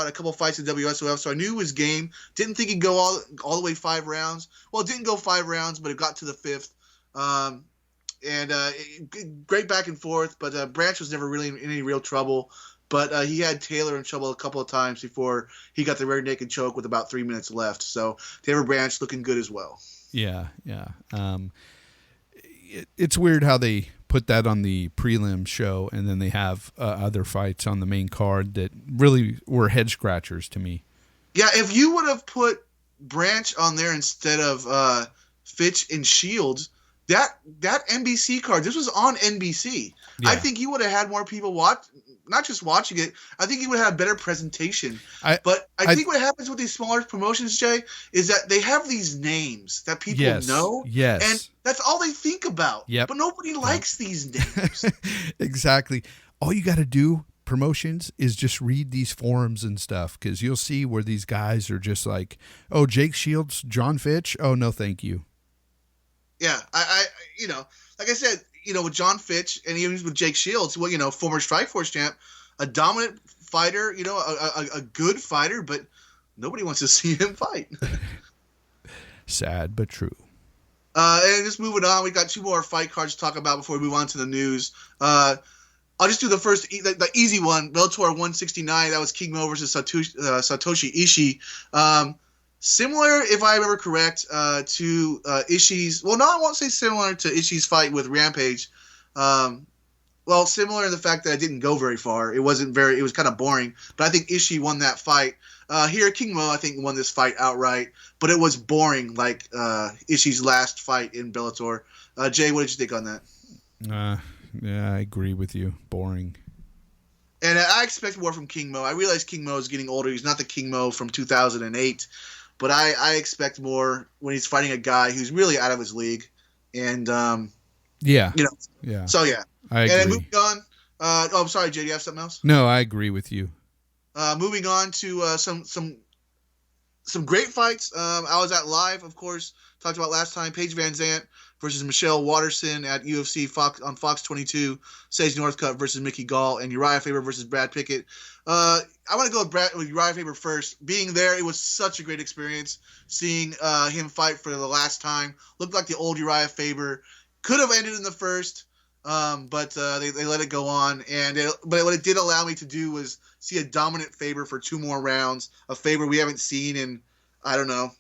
a couple fights in WSOF, so I knew his game. Didn't think he'd go all the way 5 rounds. Well, it didn't go 5 rounds, but it got to the 5th. Great back and forth, but Branch was never really in any real trouble. But he had Taylor in trouble a couple of times before he got the rear naked choke with about 3 minutes left. So David Branch looking good as well. Yeah. It's weird how they put that on the prelim show, and then they have other fights on the main card that really were head scratchers to me. Yeah, if you would have put Branch on there instead of Fitch and Shields, that NBC card, this was on NBC. Yeah. I think you would have had more people not just watching it. I think you would have better presentation. But I think what happens with these smaller promotions, Jay, is that they have these names that people know. Yes. And that's all they think about. Yep. But nobody likes these names. Exactly. All you got to do, promotions, is just read these forums and stuff, because you'll see where these guys are just like, oh, Jake Shields, John Fitch. Oh, no, thank you. Yeah. I like I said, with John Fitch and even with Jake Shields, former Strikeforce champ, a dominant fighter, a good fighter, but nobody wants to see him fight. Sad, but true. And just moving on, we got 2 more fight cards to talk about before we move on to the news. I'll just do the first, the easy one, Bellator 169. That was King Mo versus Satoshi Ishii. Similar, if I remember correct, to Ishii's. Well, no, I won't say similar to Ishii's fight with Rampage. Similar in the fact that it didn't go very far. It was kind of boring. But I think Ishii won that fight. Here, King Mo, I think, won this fight outright. But it was boring, like Ishii's last fight in Bellator. Jay, what did you think on that? Yeah, I agree with you. Boring. And I expect more from King Mo. I realize King Mo is getting older. He's not the King Mo from 2008. But I expect more when he's fighting a guy who's really out of his league. And, yeah. So, yeah. I agree. And moving on. I'm sorry, Jay, do you have something else? No, I agree with you. Moving on to some great fights. I was at live, of course, talked about last time. Paige Van Zandt versus Michelle Watterson at UFC on Fox 22. Sage Northcutt versus Mickey Gall, and Uriah Faber versus Brad Pickett. I want to go with Uriah Faber first. Being there, it was such a great experience seeing him fight for the last time. Looked like the old Uriah Faber. Could have ended in the first, but they let it go on. But what it did allow me to do was see a dominant Faber for 2 more rounds. A Faber we haven't seen in,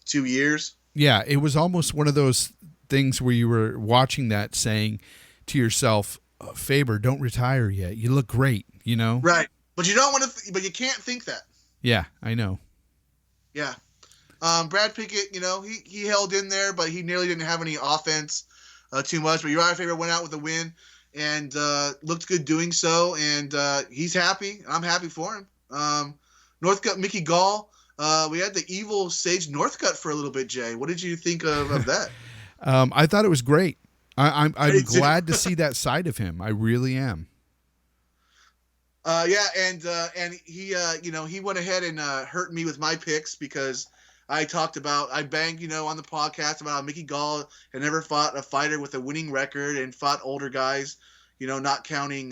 2 years. Yeah, it was almost one of those things where you were watching that saying to yourself, Faber, don't retire yet. You look great, Right. But you don't want to, but you can't think that. Yeah, I know. Yeah. Brad Pickett, he held in there, but he nearly didn't have any offense too much. But Uriah Faber went out with a win and looked good doing so, and he's happy. I'm happy for him. Northcutt, Mickey Gall. We had the evil Sage Northcutt for a little bit, Jay. What did you think of that? I thought it was great. I'm glad to see that side of him. I really am. Yeah, and he he went ahead and hurt me with my picks because I banged on the podcast about how Mickey Gall had never fought a fighter with a winning record and fought older guys, not counting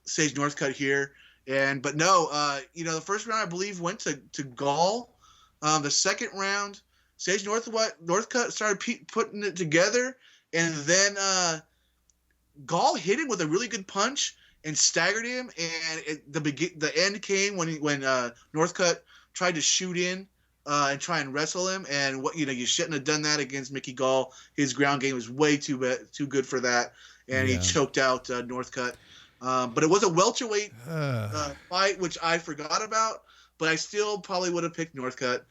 Sage Northcutt here. But no, the first round I believe went to Gall. The second round, Sage Northcutt started putting it together, and then Gall hit him with a really good punch and staggered him. And the end came when Northcutt tried to shoot in and try and wrestle him. And you shouldn't have done that against Mickey Gall. His ground game was way too good for that, and he choked out Northcutt. But it was a welterweight fight, which I forgot about. But I still probably would have picked Northcutt.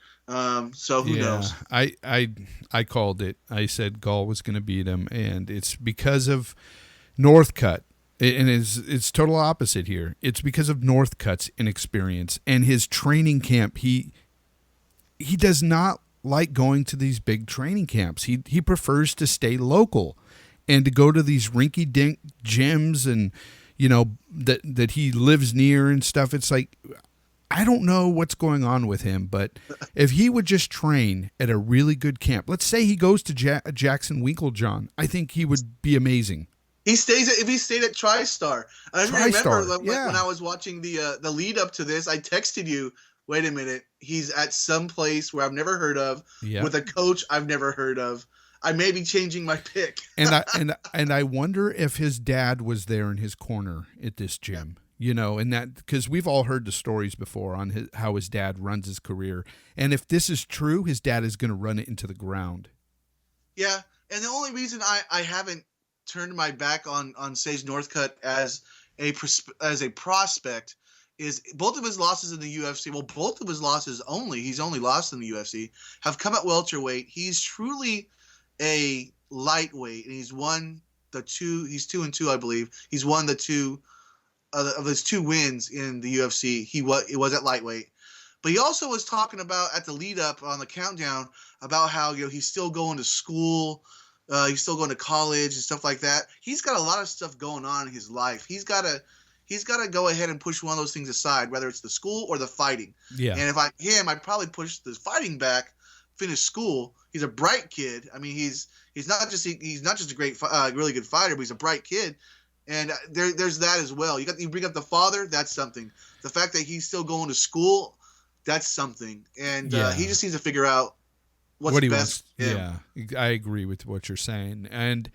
So who knows? I called it. I said Gall was going to beat him, and it's because of Northcutt. And it's total opposite here. It's because of Northcutt's inexperience and his training camp. He does not like going to these big training camps. He prefers to stay local and to go to these rinky-dink gyms and that he lives near and stuff. It's like, I don't know what's going on with him, but if he would just train at a really good camp, let's say he goes to Jackson Winklejohn, I think he would be amazing. If he stayed at TriStar. I remember when I was watching the lead up to this, I texted you, wait a minute, he's at some place where I've never heard of with a coach I've never heard of. I may be changing my pick. and I wonder if his dad was there in his corner at this gym. And that, because we've all heard the stories before on how his dad runs his career. And if this is true, his dad is going to run it into the ground. Yeah. And the only reason I haven't turned my back on Sage Northcutt as a prospect is both of his losses in the UFC. Well, both of his losses he's only lost in the UFC have come at welterweight. He's truly a lightweight, and he's won he's 2-2, I believe. He's won the two of his 2 wins in the UFC. It was at lightweight. But he also was talking about at the lead up on the countdown about how he's still going to school, he's still going to college and stuff like that. He's got a lot of stuff going on in his life. He's got to go ahead and push one of those things aside, whether it's the school or the fighting. Yeah. And if I'd probably push the fighting back, finish school. He's a bright kid. I mean, he's not just a great, really good fighter, but he's a bright kid. And there's that as well. You bring up the father, that's something. The fact that he's still going to school, that's something. And he just needs to figure out what's best for him. Yeah, I agree with what you're saying. And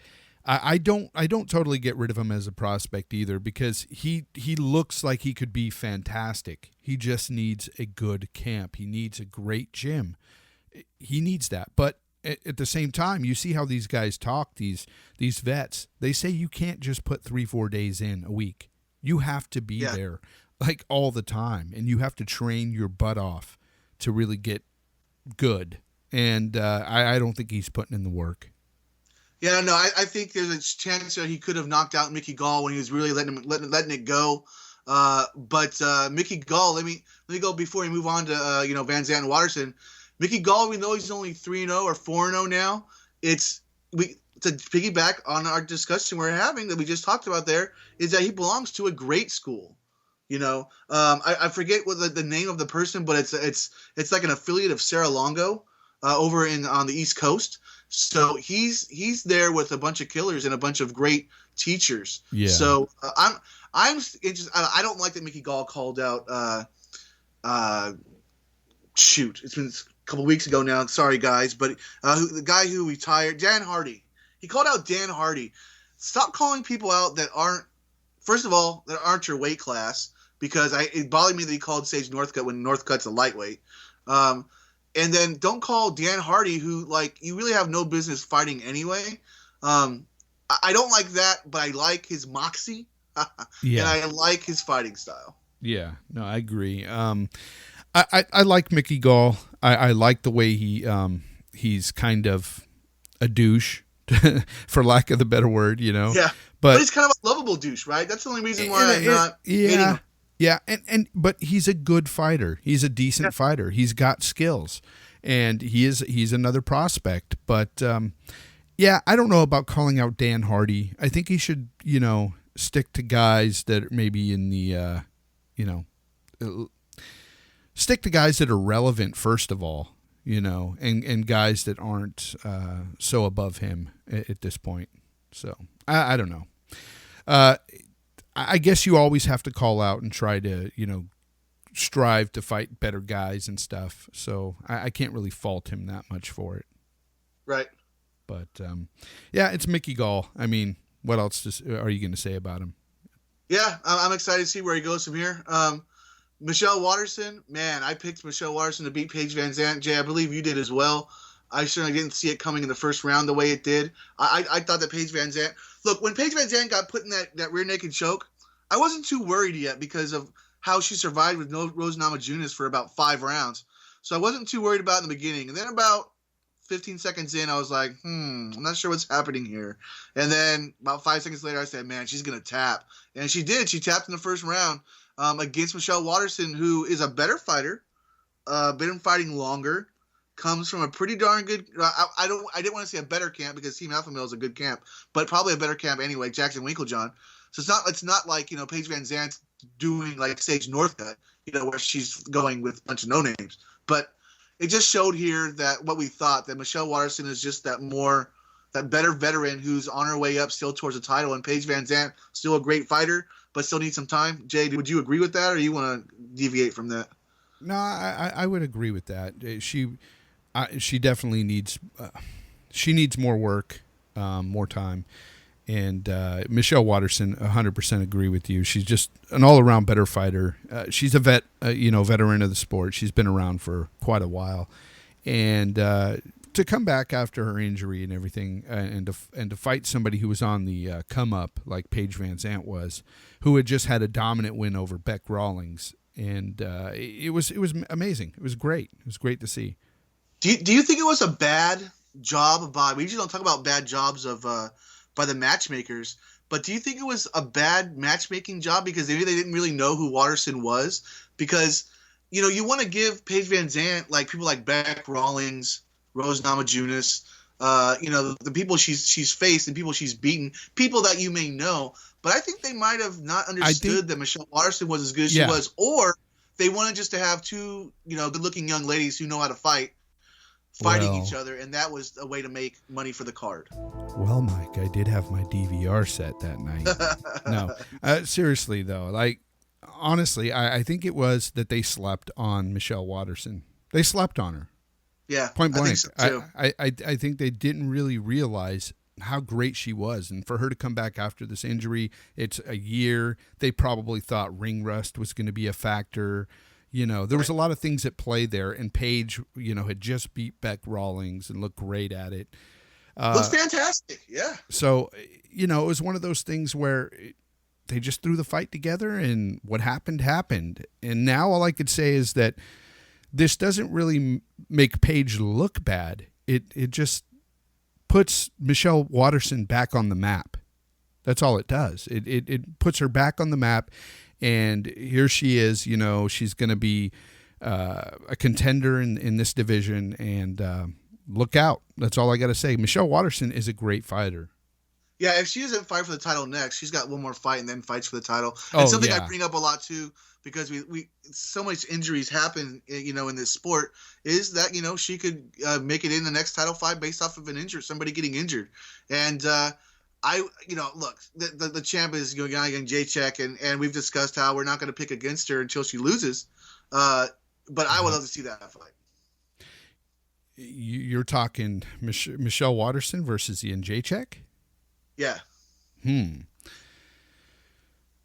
I don't totally get rid of him as a prospect either, because he looks like he could be fantastic. He just needs a good camp. He needs a great gym. He needs that. But at the same time, you see how these guys talk, these vets. They say you can't just put 3-4 days in a week. You have to be there like all the time, and you have to train your butt off to really get good. And I don't think he's putting in the work. Yeah, no, I think there's a chance that he could have knocked out Mickey Gall when he was really letting it go. But Mickey Gall, let me go before we move on to Van Zandt and Watterson. Mickey Gall, we know he's only 3-0 or 4-0 now. To piggyback on our discussion we're having that we just talked about there, is that he belongs to a great school. I forget what the name of the person, but it's like an affiliate of Sarah Longo over on the East Coast. So he's there with a bunch of killers and a bunch of great teachers. Yeah. So I'm interested. I don't like that Mickey Gall called out. It's been a couple weeks ago now. Sorry guys, but the guy who retired, Dan Hardy. He called out Dan Hardy. Stop calling people out that aren't. First of all, that aren't your weight class, because it bothered me that he called Sage Northcutt when Northcutt's a lightweight. And then don't call Dan Hardy, who, you really have no business fighting anyway. I don't like that, but I like his moxie. And I like his fighting style. Yeah, no, I agree. I like Mickey Gall. I like the way he's kind of a douche, for lack of the better word, you know. Yeah, but he's kind of a lovable douche, right? That's the only reason why I'm not hating him. Yeah, but he's a good fighter. He's a decent fighter. He's got skills, and he's another prospect. But yeah, I don't know about calling out Dan Hardy. I think he should, stick to guys that are maybe in the, stick to guys that are relevant first of all, and guys that aren't so above him at this point. So I don't know. I guess you always have to call out and try to, strive to fight better guys and stuff. So I can't really fault him that much for it. Right. But, yeah, it's Mickey Gall. I mean, what else are you going to say about him? Yeah, I'm excited to see where he goes from here. Michelle Waterson, man, I picked Michelle Waterson to beat Paige Van Zandt. Jay, I believe you did as well. I certainly didn't see it coming in the first round the way it did. I thought that Paige Van Zandt... Look, when Paige Van Zandt got put in that rear naked choke, I wasn't too worried yet because of how she survived with no Rose Namajunas for about 5 rounds. So I wasn't too worried about it in the beginning. And then about 15 seconds in, I was like, I'm not sure what's happening here. And then about 5 seconds later, I said, man, she's going to tap. And she did. She tapped in the first round against Michelle Waterson, who is a better fighter, been fighting longer, comes from a pretty darn good I didn't want to say a better camp because Team Alpha Male is a good camp, but probably a better camp anyway, Jackson Winklejohn. So it's not like, Paige Van Zandt doing like Sage Northcutt, where she's going with a bunch of no names. But it just showed here that what we thought, that Michelle Waterson is just that better veteran who's on her way up still towards the title, and Paige Van Zandt still a great fighter, but still needs some time. Jay, would you agree with that, or you want to deviate from that? No, I would agree with that. She definitely needs more work, more time. And Michelle Waterson, 100% agree with you. She's just an all-around better fighter. She's a veteran of the sport. She's been around for quite a while, and to come back after her injury and everything, and to fight somebody who was on the come up like Paige Van Zandt was, who had just had a dominant win over Beck Rawlings, and it was amazing. It was great. It was great to see. Do you think it was a bad job by? We usually don't talk about bad jobs of. By the matchmakers, but do you think it was a bad matchmaking job because maybe they didn't really know who Waterson was? Because, you want to give Paige Van Zandt, like people like Beck Rawlings, Rose Namajunas, the people she's faced and people she's beaten, people that you may know, but I think they might have not understood that Michelle Waterson was as good as she was, or they wanted just to have two, good-looking young ladies who know how to fighting each other, and that was a way to make money for the card. Well, Mike, I did have my DVR set that night. No, seriously though, honestly, I think it was that they slept on Michelle Waterson. They slept on her. Yeah, point blank. I think so too. I think they didn't really realize how great she was, and for her to come back after this injury, it's a year. They probably thought ring rust was going to be a factor. There was a lot of things at play there, and Paige, had just beat Beck Rawlings and looked great at it. Looks fantastic, yeah. So, it was one of those things where they just threw the fight together, and what happened. And now all I could say is that this doesn't really make Paige look bad. It just puts Michelle Waterson back on the map. That's all it does. It puts her back on the map. And here she is, she's going to be a contender in this division. And look out. That's all I got to say. Michelle Waterson is a great fighter. Yeah, if she doesn't fight for the title next, she's got one more fight and then fights for the title. And something I bring up a lot, too, because we so much injuries happen, in this sport, is that, she could make it in the next title fight based off of somebody getting injured. And look, the champ is going against Jacek, and we've discussed how we're not going to pick against her until she loses. But I would love to see that fight. You're talking Michelle Waterson versus Ian Jacek? Yeah.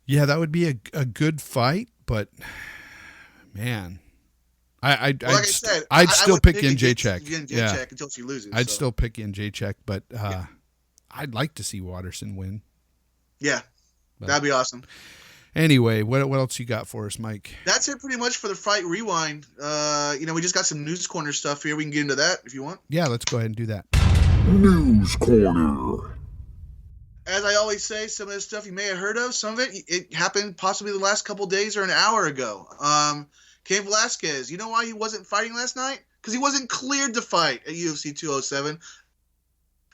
Yeah, that would be a good fight, but man, I'd still pick Ian Jacek. Yeah, until she loses. I'd still pick Ian Jacek, but I'd like to see Waterson win. Yeah, that'd be awesome. Anyway, what else you got for us, Mike? That's it pretty much for the Fight Rewind. We just got some News Corner stuff here. We can get into that if you want. Yeah, let's go ahead and do that. News Corner. As I always say, some of this stuff you may have heard of. Some of it happened possibly the last couple days or an hour ago. Cain Velasquez, you know why he wasn't fighting last night? Because he wasn't cleared to fight at UFC 207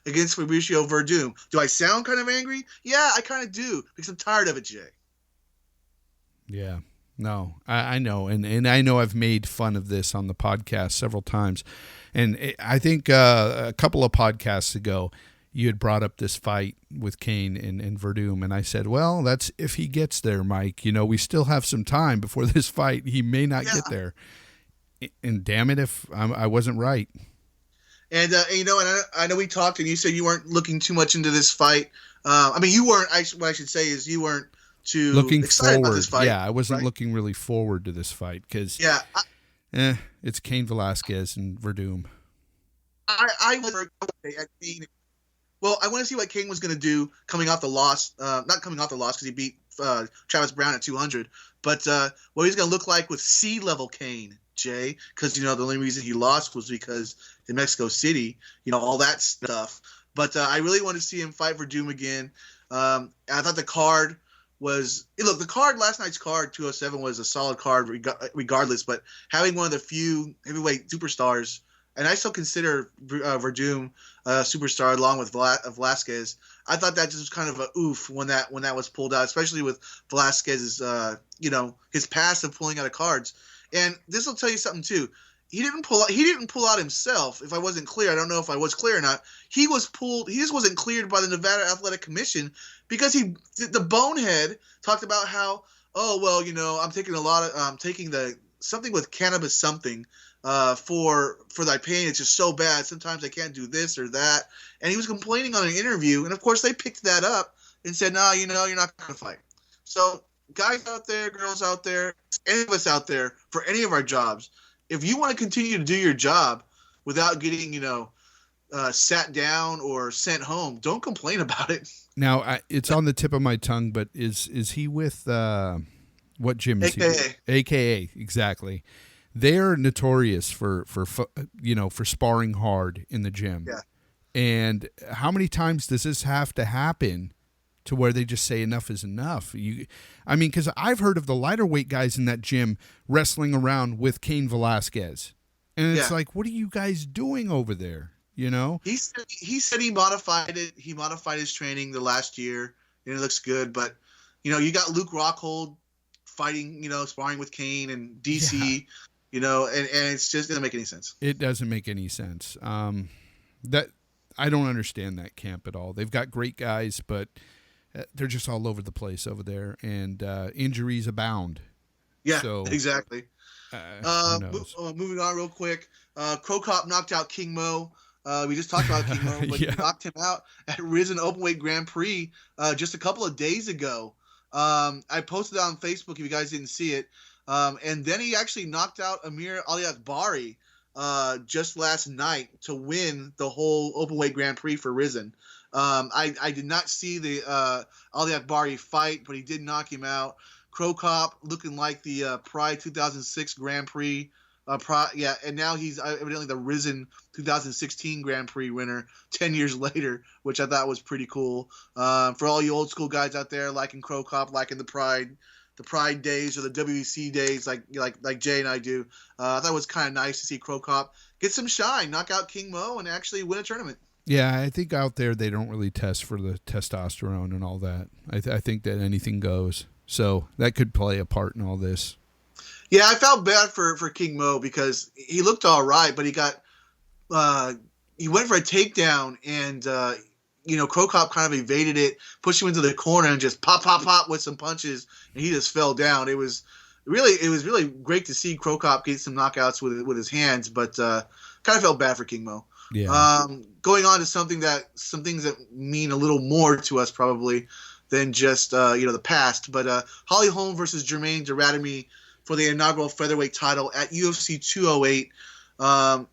against Fabricio Verdum. Do I sound kind of angry? Yeah, I kind of do, because I'm tired of it, Jay. Yeah, no, I know. And I know I've made fun of this on the podcast several times. And I think a couple of podcasts ago, you had brought up this fight with Cain and Verdum. And I said, well, that's if he gets there, Mike. We still have some time before this fight. He may not get there. And damn it if I wasn't right. And, I know we talked and you said you weren't looking too much into this fight. You weren't. What I should say is you weren't too looking excited forward. about this fight. Yeah, I wasn't looking really forward to this fight because it's Cain Velasquez and Verdum. I want to see what Cain was going to do coming off the loss. Not coming off the loss because he beat Travis Brown at 200, but what he's going to look like with C-level Cain, Jay, because the only reason he lost was because in Mexico City, all that stuff. But I really want to see him fight Verdum again. I thought the card was the card last night's card 207 was a solid card regardless, but having one of the few heavyweight superstars, and I still consider Verdum a superstar along with Velasquez. I thought that just was kind of a oof when that was pulled out, especially with Velasquez's his past of pulling out of cards. And this will tell you something too. He didn't pull out himself. If I wasn't clear, I don't know if I was clear or not. He just wasn't cleared by the Nevada Athletic Commission because the bonehead talked about how, I'm taking something with cannabis something for my pain. It's just so bad. Sometimes I can't do this or that. And he was complaining on an interview, and of course they picked that up and said, no, you're not going to fight. So guys out there, girls out there, any of us out there for any of our jobs, if you want to continue to do your job without getting, sat down or sent home, don't complain about it. Now, it's on the tip of my tongue, but is he with what gym is AKA. he? AKA, exactly. They're notorious for sparring hard in the gym. Yeah. And how many times does this have to happen to where they just say enough is enough? Because I've heard of the lighter weight guys in that gym wrestling around with Cain Velasquez. And it's like, what are you guys doing over there? He said he modified it. He modified his training the last year, and it looks good. But, you got Luke Rockhold fighting, sparring with Cain and DC, and it's just doesn't make any sense. It doesn't make any sense. That I don't understand that camp at all. They've got great guys, but they're just all over the place over there, and injuries abound. Yeah, so, exactly. Moving on real quick. Crow Cop knocked out King Mo. We just talked about King Mo, but he knocked him out at Risen Openweight Grand Prix just a couple of days ago. I posted it on Facebook if you guys didn't see it. And then he actually knocked out Amir Aliakbari just last night to win the whole Openweight Grand Prix for Risen. I did not see the Aliakbari fight, but he did knock him out. Crow Cop looking like the Pride 2006 Grand Prix. And now he's evidently the Risen 2016 Grand Prix winner 10 years later, which I thought was pretty cool. For all you old school guys out there liking Crow Cop, liking the Pride days or the WEC days like Jay and I do, I thought it was kind of nice to see Crow Cop get some shine, knock out King Mo, and actually win a tournament. Yeah, I think out there they don't really test for the testosterone and all that. I think that anything goes. So that could play a part in all this. Yeah, I felt bad for King Mo because he looked all right, but he went for a takedown and Crow Cop kind of evaded it, pushed him into the corner and just pop with some punches, and he just fell down. It was really great to see Crow Cop get some knockouts with his hands, but kind of felt bad for King Mo. Yeah. Going on to some things that mean a little more to us probably than just the past, but Holly Holm versus Jermaine Duratimi for the inaugural featherweight title at UFC 208. I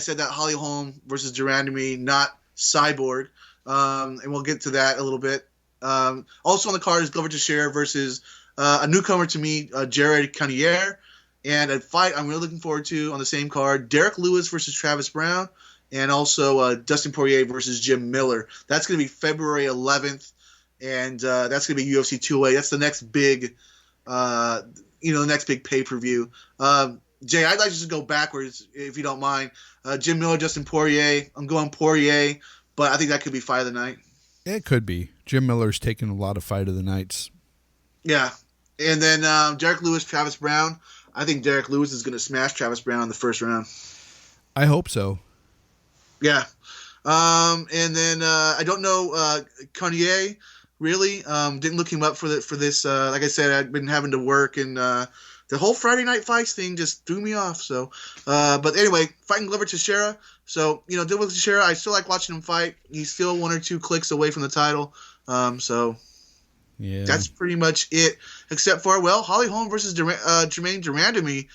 said that Holly Holm versus Duratimi, not Cyborg, and we'll get to that a little bit. Also on the card is Glover Teixeira versus a newcomer to me, Jared Cannonier, and a fight I'm really looking forward to on the same card, Derek Lewis versus Travis Brown, and also Dustin Poirier versus Jim Miller. That's going to be February 11th, and that's going to be UFC 208. That's the next big, the next big pay-per-view. Jay, I'd like to just go backwards, if you don't mind. Jim Miller, Dustin Poirier. I'm going Poirier, but I think that could be fight of the night. It could be. Jim Miller's taken a lot of fight of the nights. Yeah. And then Derek Lewis, Travis Brown. I think Derek Lewis is going to smash Travis Brown in the first round. I hope so. Yeah. And then I don't know Cannonier, really. Didn't look him up for this. Like I said, I've been having to work, and the whole Friday Night Fights thing just threw me off. So, but anyway, fighting Glover Teixeira. So, Glover Teixeira, I still like watching him fight. He's still 1 or 2 clicks away from the title. So yeah, that's pretty much it. Except for, Holly Holm versus Jermaine Durandamy.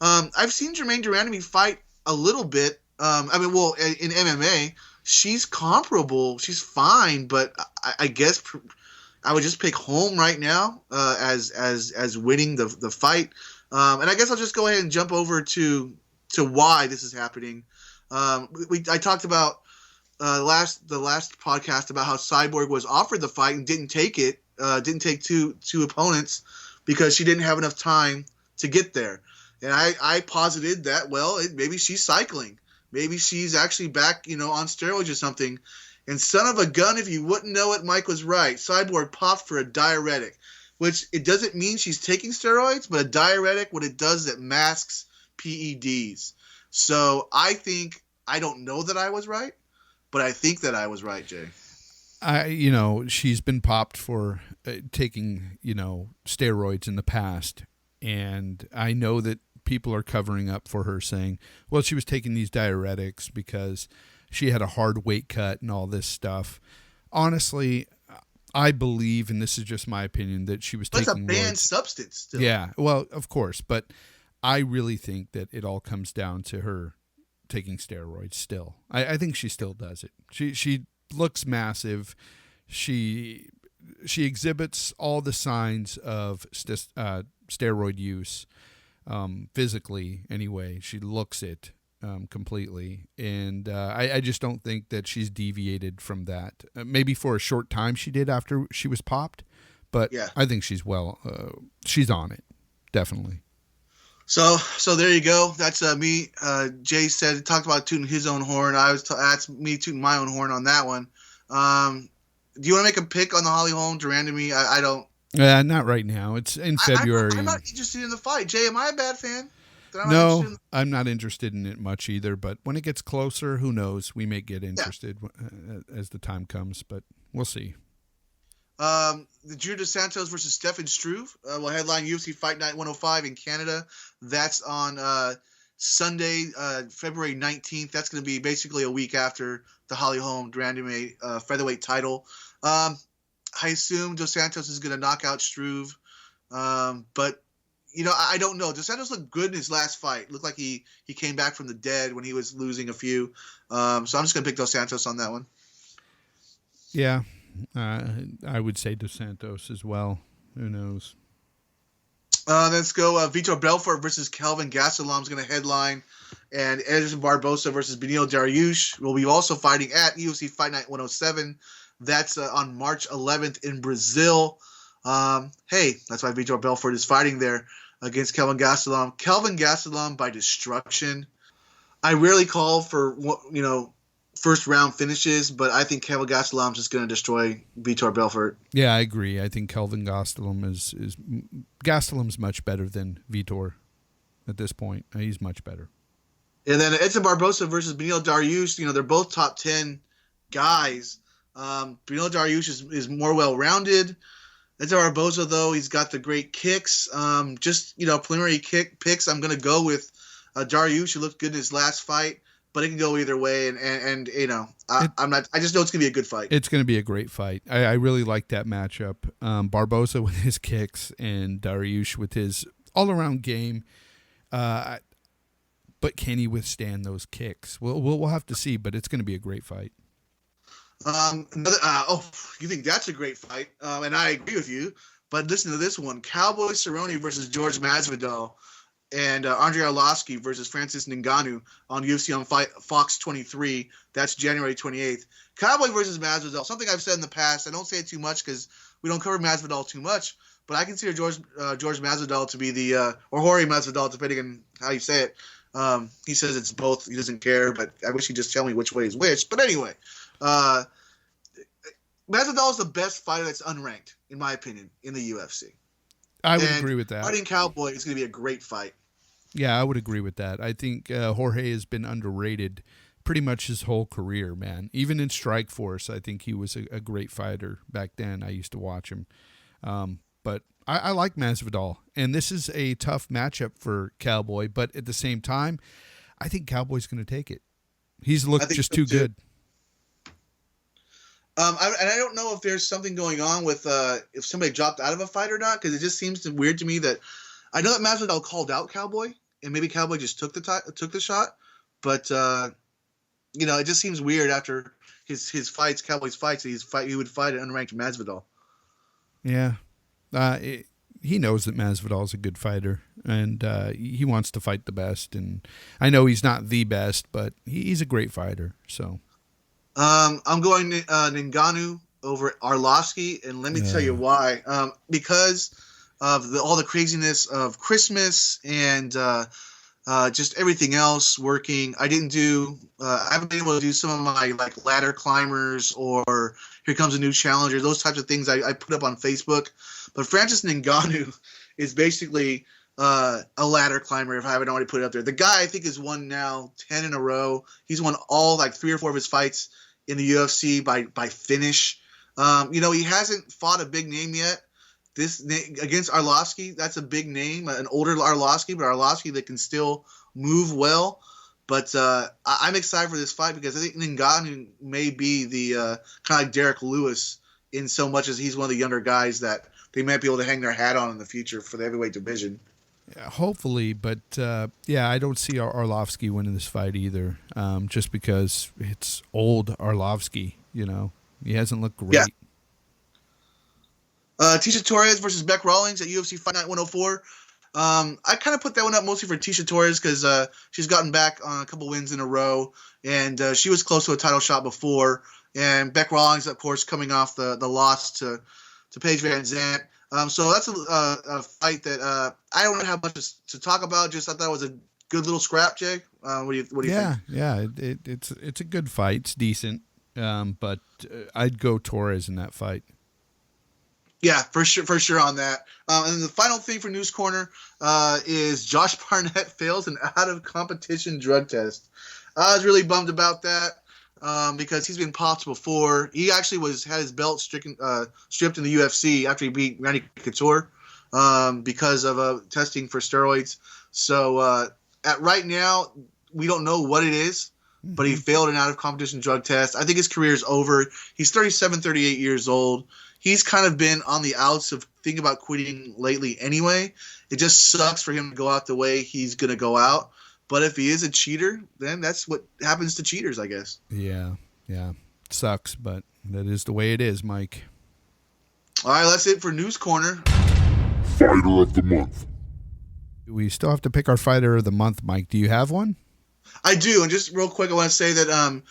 I've seen Jermaine Durandamy fight a little bit. In MMA, she's comparable. She's fine, but I guess I would just pick Holm right now as winning the fight. And I guess I'll just go ahead and jump over to why this is happening. I talked about the last podcast about how Cyborg was offered the fight and didn't take it. Didn't take two opponents because she didn't have enough time to get there. And I posited that maybe she's cycling. Maybe she's actually back, on steroids or something. And son of a gun, if you wouldn't know it, Mike was right. Cyborg popped for a diuretic, which it doesn't mean she's taking steroids, but a diuretic, what it does is it masks PEDs. So I don't know that I was right, but I think that I was right, Jay. She's been popped for taking, steroids in the past. And I know that people are covering up for her saying, well, she was taking these diuretics because she had a hard weight cut and all this stuff. Honestly, I believe, and this is just my opinion, that she was taking a banned substance still. Yeah, well, of course. But I really think that it all comes down to her taking steroids still. I think she still does it. She looks massive. She exhibits all the signs of steroid use, physically anyway. She looks it completely, and I just don't think that she's deviated from that. Maybe for a short time she did after she was popped, but yeah. I think she's she's on it, definitely. So there you go. That's me. Jay talked about tooting his own horn. That's me tooting my own horn on that one. Do you want to make a pick on the Holly Holm Durandamy? I don't. Not right now. It's in February. I'm not interested in the fight. Jay, am I a bad fan? No, I'm not interested in it much either. But when it gets closer, who knows? We may get interested as the time comes, but we'll see. The Drew DeSantos versus Stefan Struve will headline UFC Fight Night 105 in Canada. That's on Sunday, February 19th. That's going to be basically a week after the Holly Holm Durandamy featherweight title. I assume DeSantos is going to knock out Struve, but I don't know. DeSantos looked good in his last fight. Looked like he came back from the dead when he was losing a few. So I'm just going to pick DeSantos on that one. Yeah. I would say DeSantos as well. Who knows? Let's go. Vitor Belfort versus Kelvin Gastelum is going to headline, and Edson Barbosa versus Beneil Dariush will be also fighting at UFC Fight Night 107. That's on March 11th in Brazil. Hey, that's why Vitor Belfort is fighting there against Kelvin Gastelum. Kelvin Gastelum by destruction. I rarely call for first round finishes, but I think Kelvin Gastelum is just going to destroy Vitor Belfort. Yeah, I agree. I think Kelvin Gastelum Gastelum's much better than Vitor at this point. He's much better. And then Edson Barbosa versus Beneil Dariush. They're both top 10 guys. Beneil Dariush is more well-rounded. Edson Barbosa, though, he's got the great kicks. Preliminary picks. I'm going to go with Dariush, who looked good in his last fight. But it can go either way, and I'm not. I just know it's gonna be a good fight. It's gonna be a great fight. I really like that matchup. Barbosa with his kicks and Dariush with his all-around game. But can he withstand those kicks? We'll have to see. But it's gonna be a great fight. You think that's a great fight? And I agree with you. But listen to this one: Cowboy Cerrone versus George Masvidal, and Andrei Arlovsky versus Francis Ngannou on UFC on Fox 23. That's January 28th. Cowboy versus Masvidal. Something I've said in the past. I don't say it too much because we don't cover Masvidal too much. But I consider George Masvidal to be the or Jorge Masvidal, depending on how you say it. He says it's both. He doesn't care, but I wish he'd just tell me which way is which. But anyway, Masvidal is the best fighter that's unranked, in my opinion, in the UFC. I would agree with that. Fighting Cowboy is going to be a great fight. Yeah, I would agree with that. I think Jorge has been underrated pretty much his whole career, man. Even in Strikeforce, I think he was a great fighter back then. I used to watch him. But I like Masvidal, and this is a tough matchup for Cowboy. But at the same time, I think Cowboy's going to take it. He's looked just too good. I don't know if there's something going on with if somebody dropped out of a fight or not, because it just seems weird to me that I know that Masvidal called out Cowboy, and maybe Cowboy just took the shot, but it just seems weird after his fights, Cowboy's fights, that he would fight an unranked Masvidal. Yeah, he knows that Masvidal is a good fighter, and he wants to fight the best. And I know he's not the best, but he's a great fighter. So. I'm going Ngannou over Arlovsky, and let me tell you why. Because of all the craziness of Christmas and just everything else working. I haven't been able to do some of my ladder climbers or here comes a new challenger, those types of things I put up on Facebook. But Francis Ngannou is basically a ladder climber, if I haven't already put it up there. The guy, I think, has won now 10 in a row. He's won all 3 or 4 of his fights in the UFC by finish. He hasn't fought a big name yet. Against Arlovsky, that's a big name, an older Arlovsky, but Arlovsky that can still move well. But I'm excited for this fight because I think Ngannou may be the kind of like Derek Lewis in so much as he's one of the younger guys that they might be able to hang their hat on in the future for the heavyweight division. Yeah, hopefully, but I don't see Arlovsky winning this fight either. Just because it's old Arlovsky, he hasn't looked great. Yeah. Tisha Torres versus Beck Rawlings at UFC Fight Night 104. I kind of put that one up mostly for Tisha Torres because she's gotten back on a couple wins in a row, and she was close to a title shot before. And Beck Rawlings, of course, coming off the loss to Paige Van Zandt. So that's a fight that I don't have much to talk about. Just I thought it was a good little scrap, Jay. What do you think? Yeah, it's a good fight. It's decent, but I'd go Torres in that fight. Yeah, for sure on that. And the final thing for News Corner is Josh Barnett fails an out-of-competition drug test. I was really bummed about that because he's been popped before. He actually had his belt stripped in the UFC after he beat Randy Couture because of testing for steroids. So right now, we don't know what it is, but he failed an out-of-competition drug test. I think his career is over. He's 37, 38 years old. He's kind of been on the outs of thinking about quitting lately anyway. It just sucks for him to go out the way he's going to go out. But if he is a cheater, then that's what happens to cheaters, I guess. Yeah. Sucks, but that is the way it is, Mike. All right, that's it for News Corner. Fighter of the Month. We still have to pick our Fighter of the Month, Mike. Do you have one? I do, and just real quick, I want to say that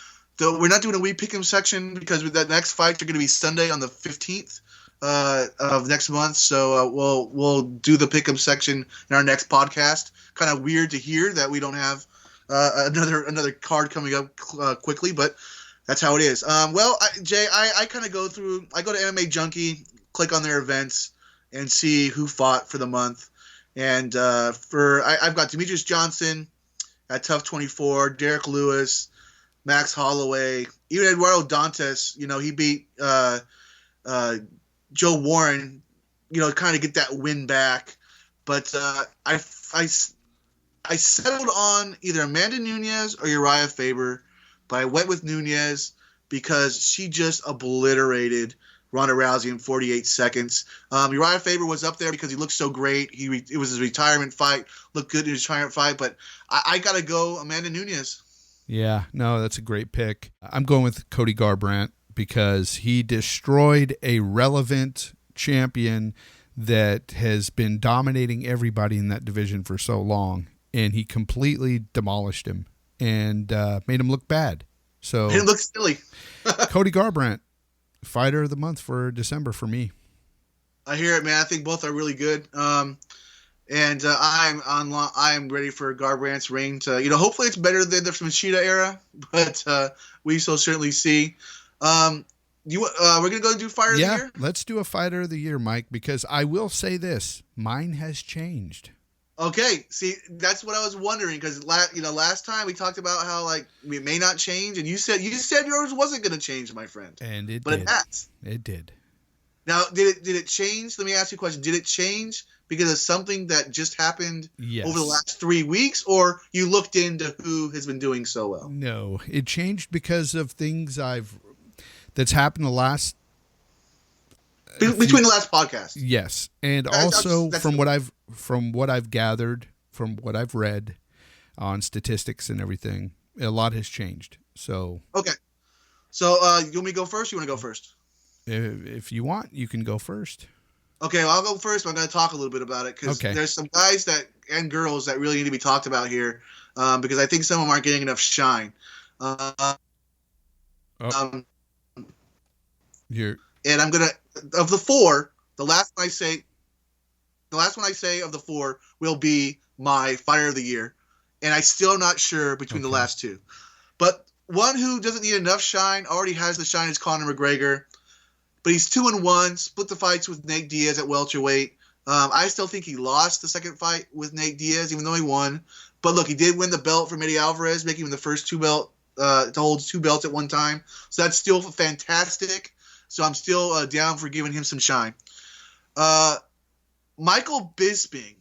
we're not doing a We Pick 'em section because the next fights are going to be Sunday on the 15th of next month. So we'll do the Pick 'em section in our next podcast. Kind of weird to hear that we don't have another card coming up quickly, but that's how it is. Jay, I kind of go to MMA Junkie, click on their events, and see who fought for the month. And I've got Demetrius Johnson at Tough 24, Derek Lewis, Max Holloway, even Eduardo Dantes. He beat Joe Warren. Kind of get that win back. But I settled on either Amanda Nunes or Uriah Faber, but I went with Nunes because she just obliterated Ronda Rousey in 48 seconds. Uriah Faber was up there because he looked so great. It was his retirement fight, looked good in his retirement fight, but I got to go Amanda Nunes. Yeah, no, that's a great pick. I'm going with Cody Garbrandt because he destroyed a relevant champion that has been dominating everybody in that division for so long, and he completely demolished him and made him look bad. So It looks silly. Cody Garbrandt, fighter of the month for December for me. I hear it, man. I think both are really good. And I am ready for Garbrandt's reign to, hopefully it's better than the Machida era, but we shall certainly see. We're gonna go do fighter of the year. Let's do a fighter of the year, Mike, because I will say this: mine has changed. Okay, see, that's what I was wondering, because last time we talked about how it may not change, and you said yours wasn't gonna change, my friend, And it but did. it has. It did. Now, did it change? Let me ask you a question. Did it change because of something that just happened over the last 3 weeks, or you looked into who has been doing so well? No, it changed because of things that's happened the last Between the last podcast. Yes, and That's also from what I've gathered, from what I've read on statistics and everything, a lot has changed. So Okay, so you want me to go first? Or you want to go first? if you want, you can go first. Okay, well, I'll go first, but I'm going to talk a little bit about it because there's some guys and girls that really need to be talked about here because I think some of them aren't getting enough shine. And I'm gonna of the four, the last one I say of the four will be my fighter of the year, and I'm still not sure between the last two. But one who doesn't need enough shine already has the shine is Conor McGregor. But he's 2-1, split the fights with Nate Diaz at welterweight. I still think he lost the second fight with Nate Diaz, even though he won. But look, he did win the belt from Eddie Alvarez, making him the first to hold two belts at one time. So that's still fantastic. So I'm still down for giving him some shine. Michael Bisping,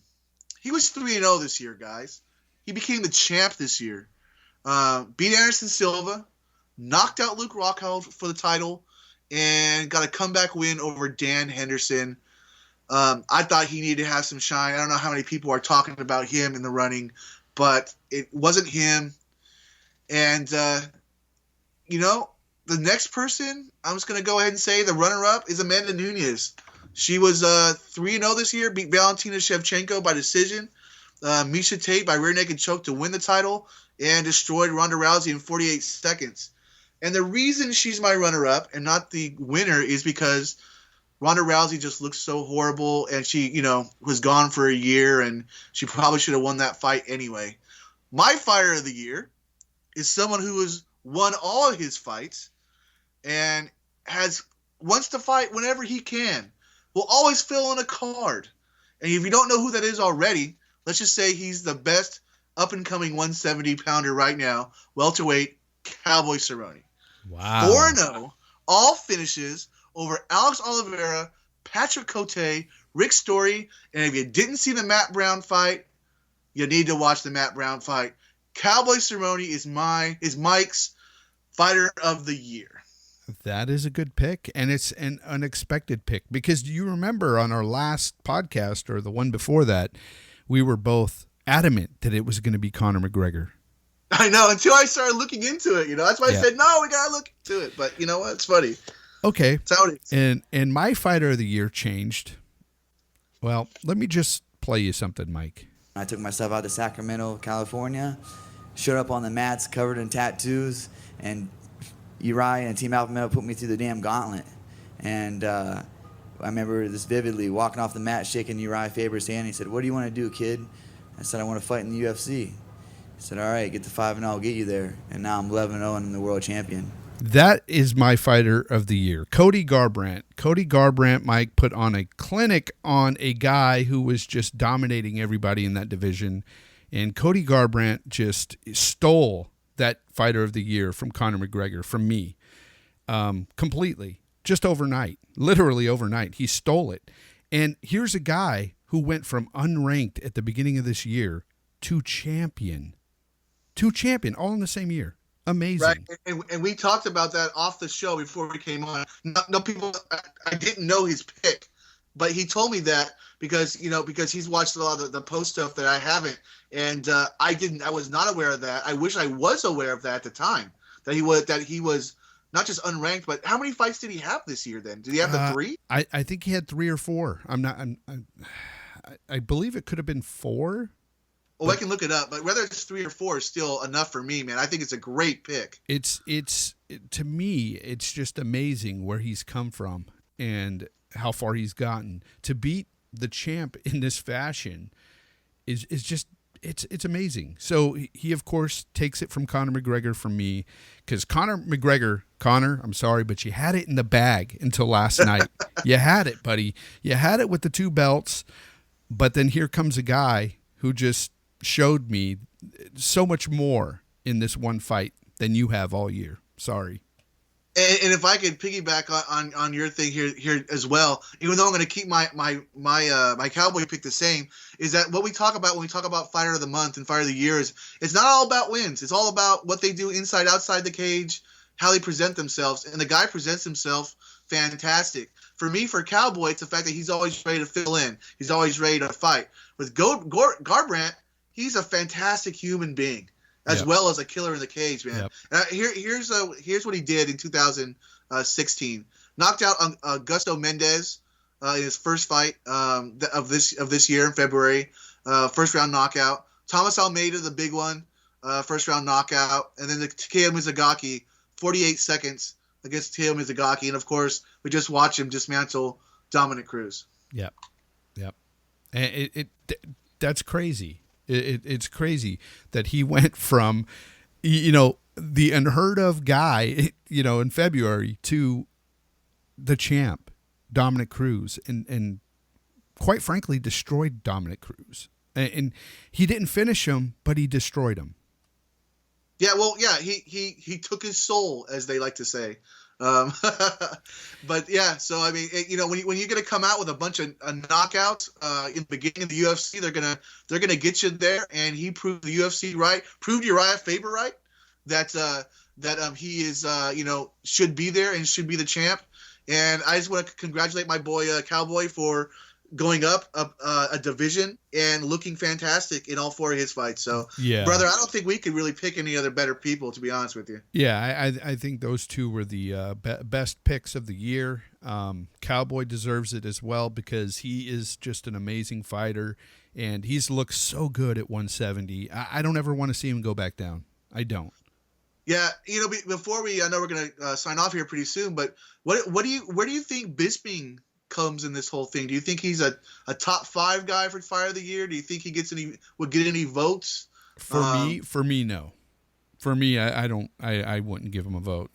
he was 3-0 this year, guys. He became the champ this year. Beat Anderson Silva, knocked out Luke Rockhold for the title, and got a comeback win over Dan Henderson. I thought he needed to have some shine. I don't know how many people are talking about him in the running, but it wasn't him. And, the next person, I'm just going to go ahead and say the runner-up is Amanda Nunes. She was 3-0 this year, beat Valentina Shevchenko by decision, Misha Tate by rear naked choke to win the title, and destroyed Ronda Rousey in 48 seconds. And the reason she's my runner-up and not the winner is because Ronda Rousey just looks so horrible, and she, was gone for a year, and she probably should have won that fight anyway. My fighter of the year is someone who has won all of his fights and wants to fight whenever he can. Will always fill in a card. And if you don't know who that is already, let's just say he's the best up-and-coming 170-pounder right now, welterweight, Cowboy Cerrone. Wow. 4-0, all finishes over Alex Oliveira, Patrick Cote, Rick Story, and if you didn't see the Matt Brown fight, you need to watch the Matt Brown fight. Cowboy Cerrone is Mike's fighter of the year. That is a good pick, and it's an unexpected pick because you remember on our last podcast or the one before that, we were both adamant that it was going to be Conor McGregor. I know, until I started looking into it, that's why I said, no, we got to look into it. But you know what? It's funny. Okay. That's how it is. And my fighter of the year changed. Well, let me just play you something, Mike. I took myself out to Sacramento, California, showed up on the mats covered in tattoos, and Uriah and Team Alpha Male put me through the damn gauntlet. And I remember this vividly, walking off the mat, shaking Uriah Faber's hand. He said, "What do you want to do, kid?" I said, "I want to fight in the UFC." He said, "All right, get to 5-0, I'll get you there." And now I'm 11-0 and I'm the world champion. That is my fighter of the year, Cody Garbrandt. Cody Garbrandt, Mike, put on a clinic on a guy who was just dominating everybody in that division. And Cody Garbrandt just stole that fighter of the year from Conor McGregor, from me, completely, just overnight, literally overnight. He stole it. And here's a guy who went from unranked at the beginning of this year to champion, all in the same year. Amazing. Right, and we talked about that off the show before we came on. No people, I didn't know his pick, but he told me that because he's watched a lot of the post stuff that I haven't, and I was not aware of that. I wish I was aware of that at the time, that he was not just unranked, but how many fights did he have this year? Then did he have the 3? I think he had 3 or 4. I believe it could have been 4. Well, I can look it up, but whether it's 3 or 4 is still enough for me, man. I think it's a great pick. To me, it's just amazing where he's come from and how far he's gotten. To beat the champ in this fashion is just it's amazing. So he of course takes it from Conor McGregor from me, because Conor, I'm sorry, but you had it in the bag until last night. You had it, buddy. You had it with the 2 belts, but then here comes a guy who just showed me so much more in this one fight than you have all year. Sorry. And if I could piggyback on your thing here as well, even though I'm going to keep my Cowboy pick the same, is that what we talk about when we talk about Fighter of the Month and Fighter of the Year is it's not all about wins. It's all about what they do inside, outside the cage, how they present themselves. And the guy presents himself fantastic. For me, for Cowboy, it's the fact that he's always ready to fill in. He's always ready to fight. With Garbrandt, he's a fantastic human being, as well as a killer in the cage, man. Yep. Here's what he did in 2016. Knocked out Augusto Mendez in his first fight of this year in February. First round knockout. Thomas Almeida, the big one, first round knockout. And then the Takeo Mizugaki, 48 seconds against Takeo Mizugaki. And of course, we just watched him dismantle Dominic Cruz. Yep. And that's crazy. It's crazy that he went from, the unheard of guy, in February to the champ, Dominic Cruz, and quite frankly destroyed Dominic Cruz. And he didn't finish him, but he destroyed him. Yeah, well, yeah, he took his soul, as they like to say. But yeah, so I mean, when you're gonna come out with a bunch of knockouts in the beginning of the UFC, they're gonna get you there, and he proved the UFC right, proved Uriah Faber right, that he is should be there and should be the champ. And I just want to congratulate my boy Cowboy for going up a division and looking fantastic in all 4 of his fights. So, yeah, brother, I don't think we could really pick any other better people, to be honest with you. Yeah, I think those 2 were the best picks of the year. Cowboy deserves it as well because he is just an amazing fighter, and he's looked so good at 170. I don't ever want to see him go back down. I don't. Yeah, before I know we're gonna sign off here pretty soon, but where do you think Bisping comes in this whole thing? Do you think he's a top 5 guy for Fighter of the Year? Do you think he would get any votes? For me, no. For me, I wouldn't give him a vote.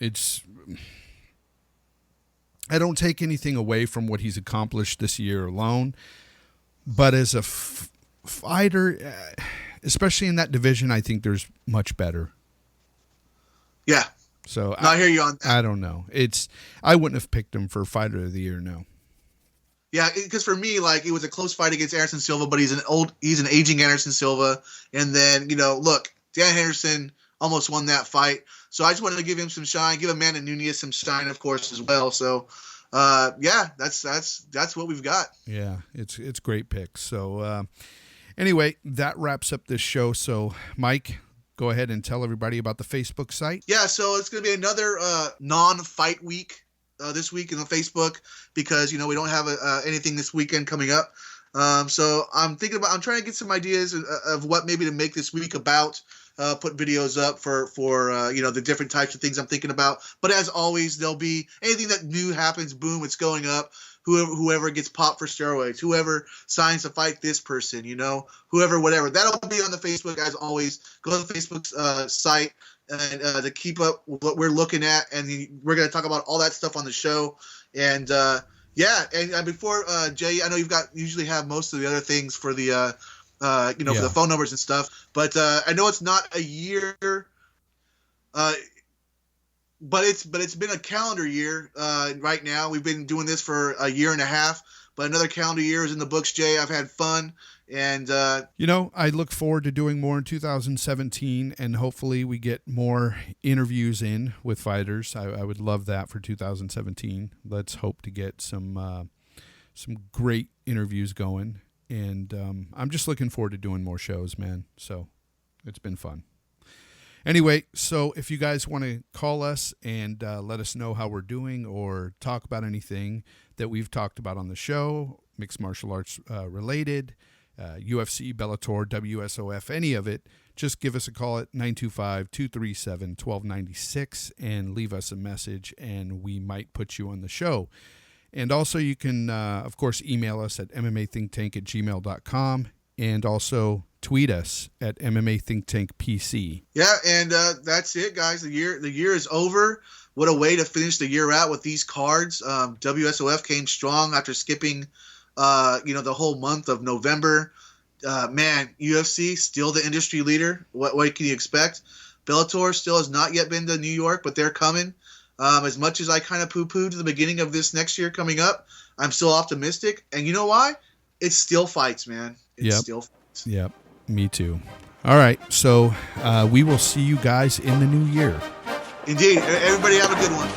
I don't take anything away from what he's accomplished this year alone, but as a fighter, especially in that division, I think there's much better. Yeah. So I hear you on that. I don't know. I wouldn't have picked him for Fighter of the Year, no. Yeah, because for me, it was a close fight against Anderson Silva, but he's an aging Anderson Silva. And then, look, Dan Henderson almost won that fight. So I just wanted to give him some shine, give Amanda Nunes some shine, of course, as well. So, yeah, that's what we've got. Yeah, it's great picks. So, anyway, that wraps up this show. So, Mike, go ahead and tell everybody about the Facebook site. Yeah, so it's going to be another non-fight week this week in the Facebook because, we don't have anything this weekend coming up. So I'm trying to get some ideas of what maybe to make this week about, put videos up for the different types of things I'm thinking about. But as always, there'll be anything that new happens, boom, it's going up. Whoever gets popped for steroids, whoever signs to fight this person, whoever, whatever. That'll be on the Facebook, as always. Go to the Facebook site and to keep up with what we're looking at. And we're going to talk about all that stuff on the show. And, and before, Jay, I know usually have most of the other things for the, for the phone numbers and stuff. But I know it's not a year but it's been a calendar year right now. We've been doing this for a year and a half, but another calendar year is in the books, Jay. I've had fun. And, I look forward to doing more in 2017, and hopefully we get more interviews in with fighters. I would love that for 2017. Let's hope to get some great interviews going. And I'm just looking forward to doing more shows, man. So it's been fun. Anyway, so if you guys want to call us and let us know how we're doing or talk about anything that we've talked about on the show, mixed martial arts related, UFC, Bellator, WSOF, any of it, just give us a call at 925-237-1296 and leave us a message, and we might put you on the show. And also you can, of course, email us at mmathinktank@gmail.com and also tweet us at MMAThinkTankPC. Yeah, and that's it, guys. The year is over. What a way to finish the year out with these cards. WSOF came strong after skipping, the whole month of November. Man, UFC still the industry leader. What can you expect? Bellator still has not yet been to New York, but they're coming. As much as I kind of poo-pooed the beginning of this next year coming up, I'm still optimistic. And you know why? It's still fights, man. It's still fights. Yep, me too. All right, so we will see you guys in the new year. Indeed. Everybody have a good one.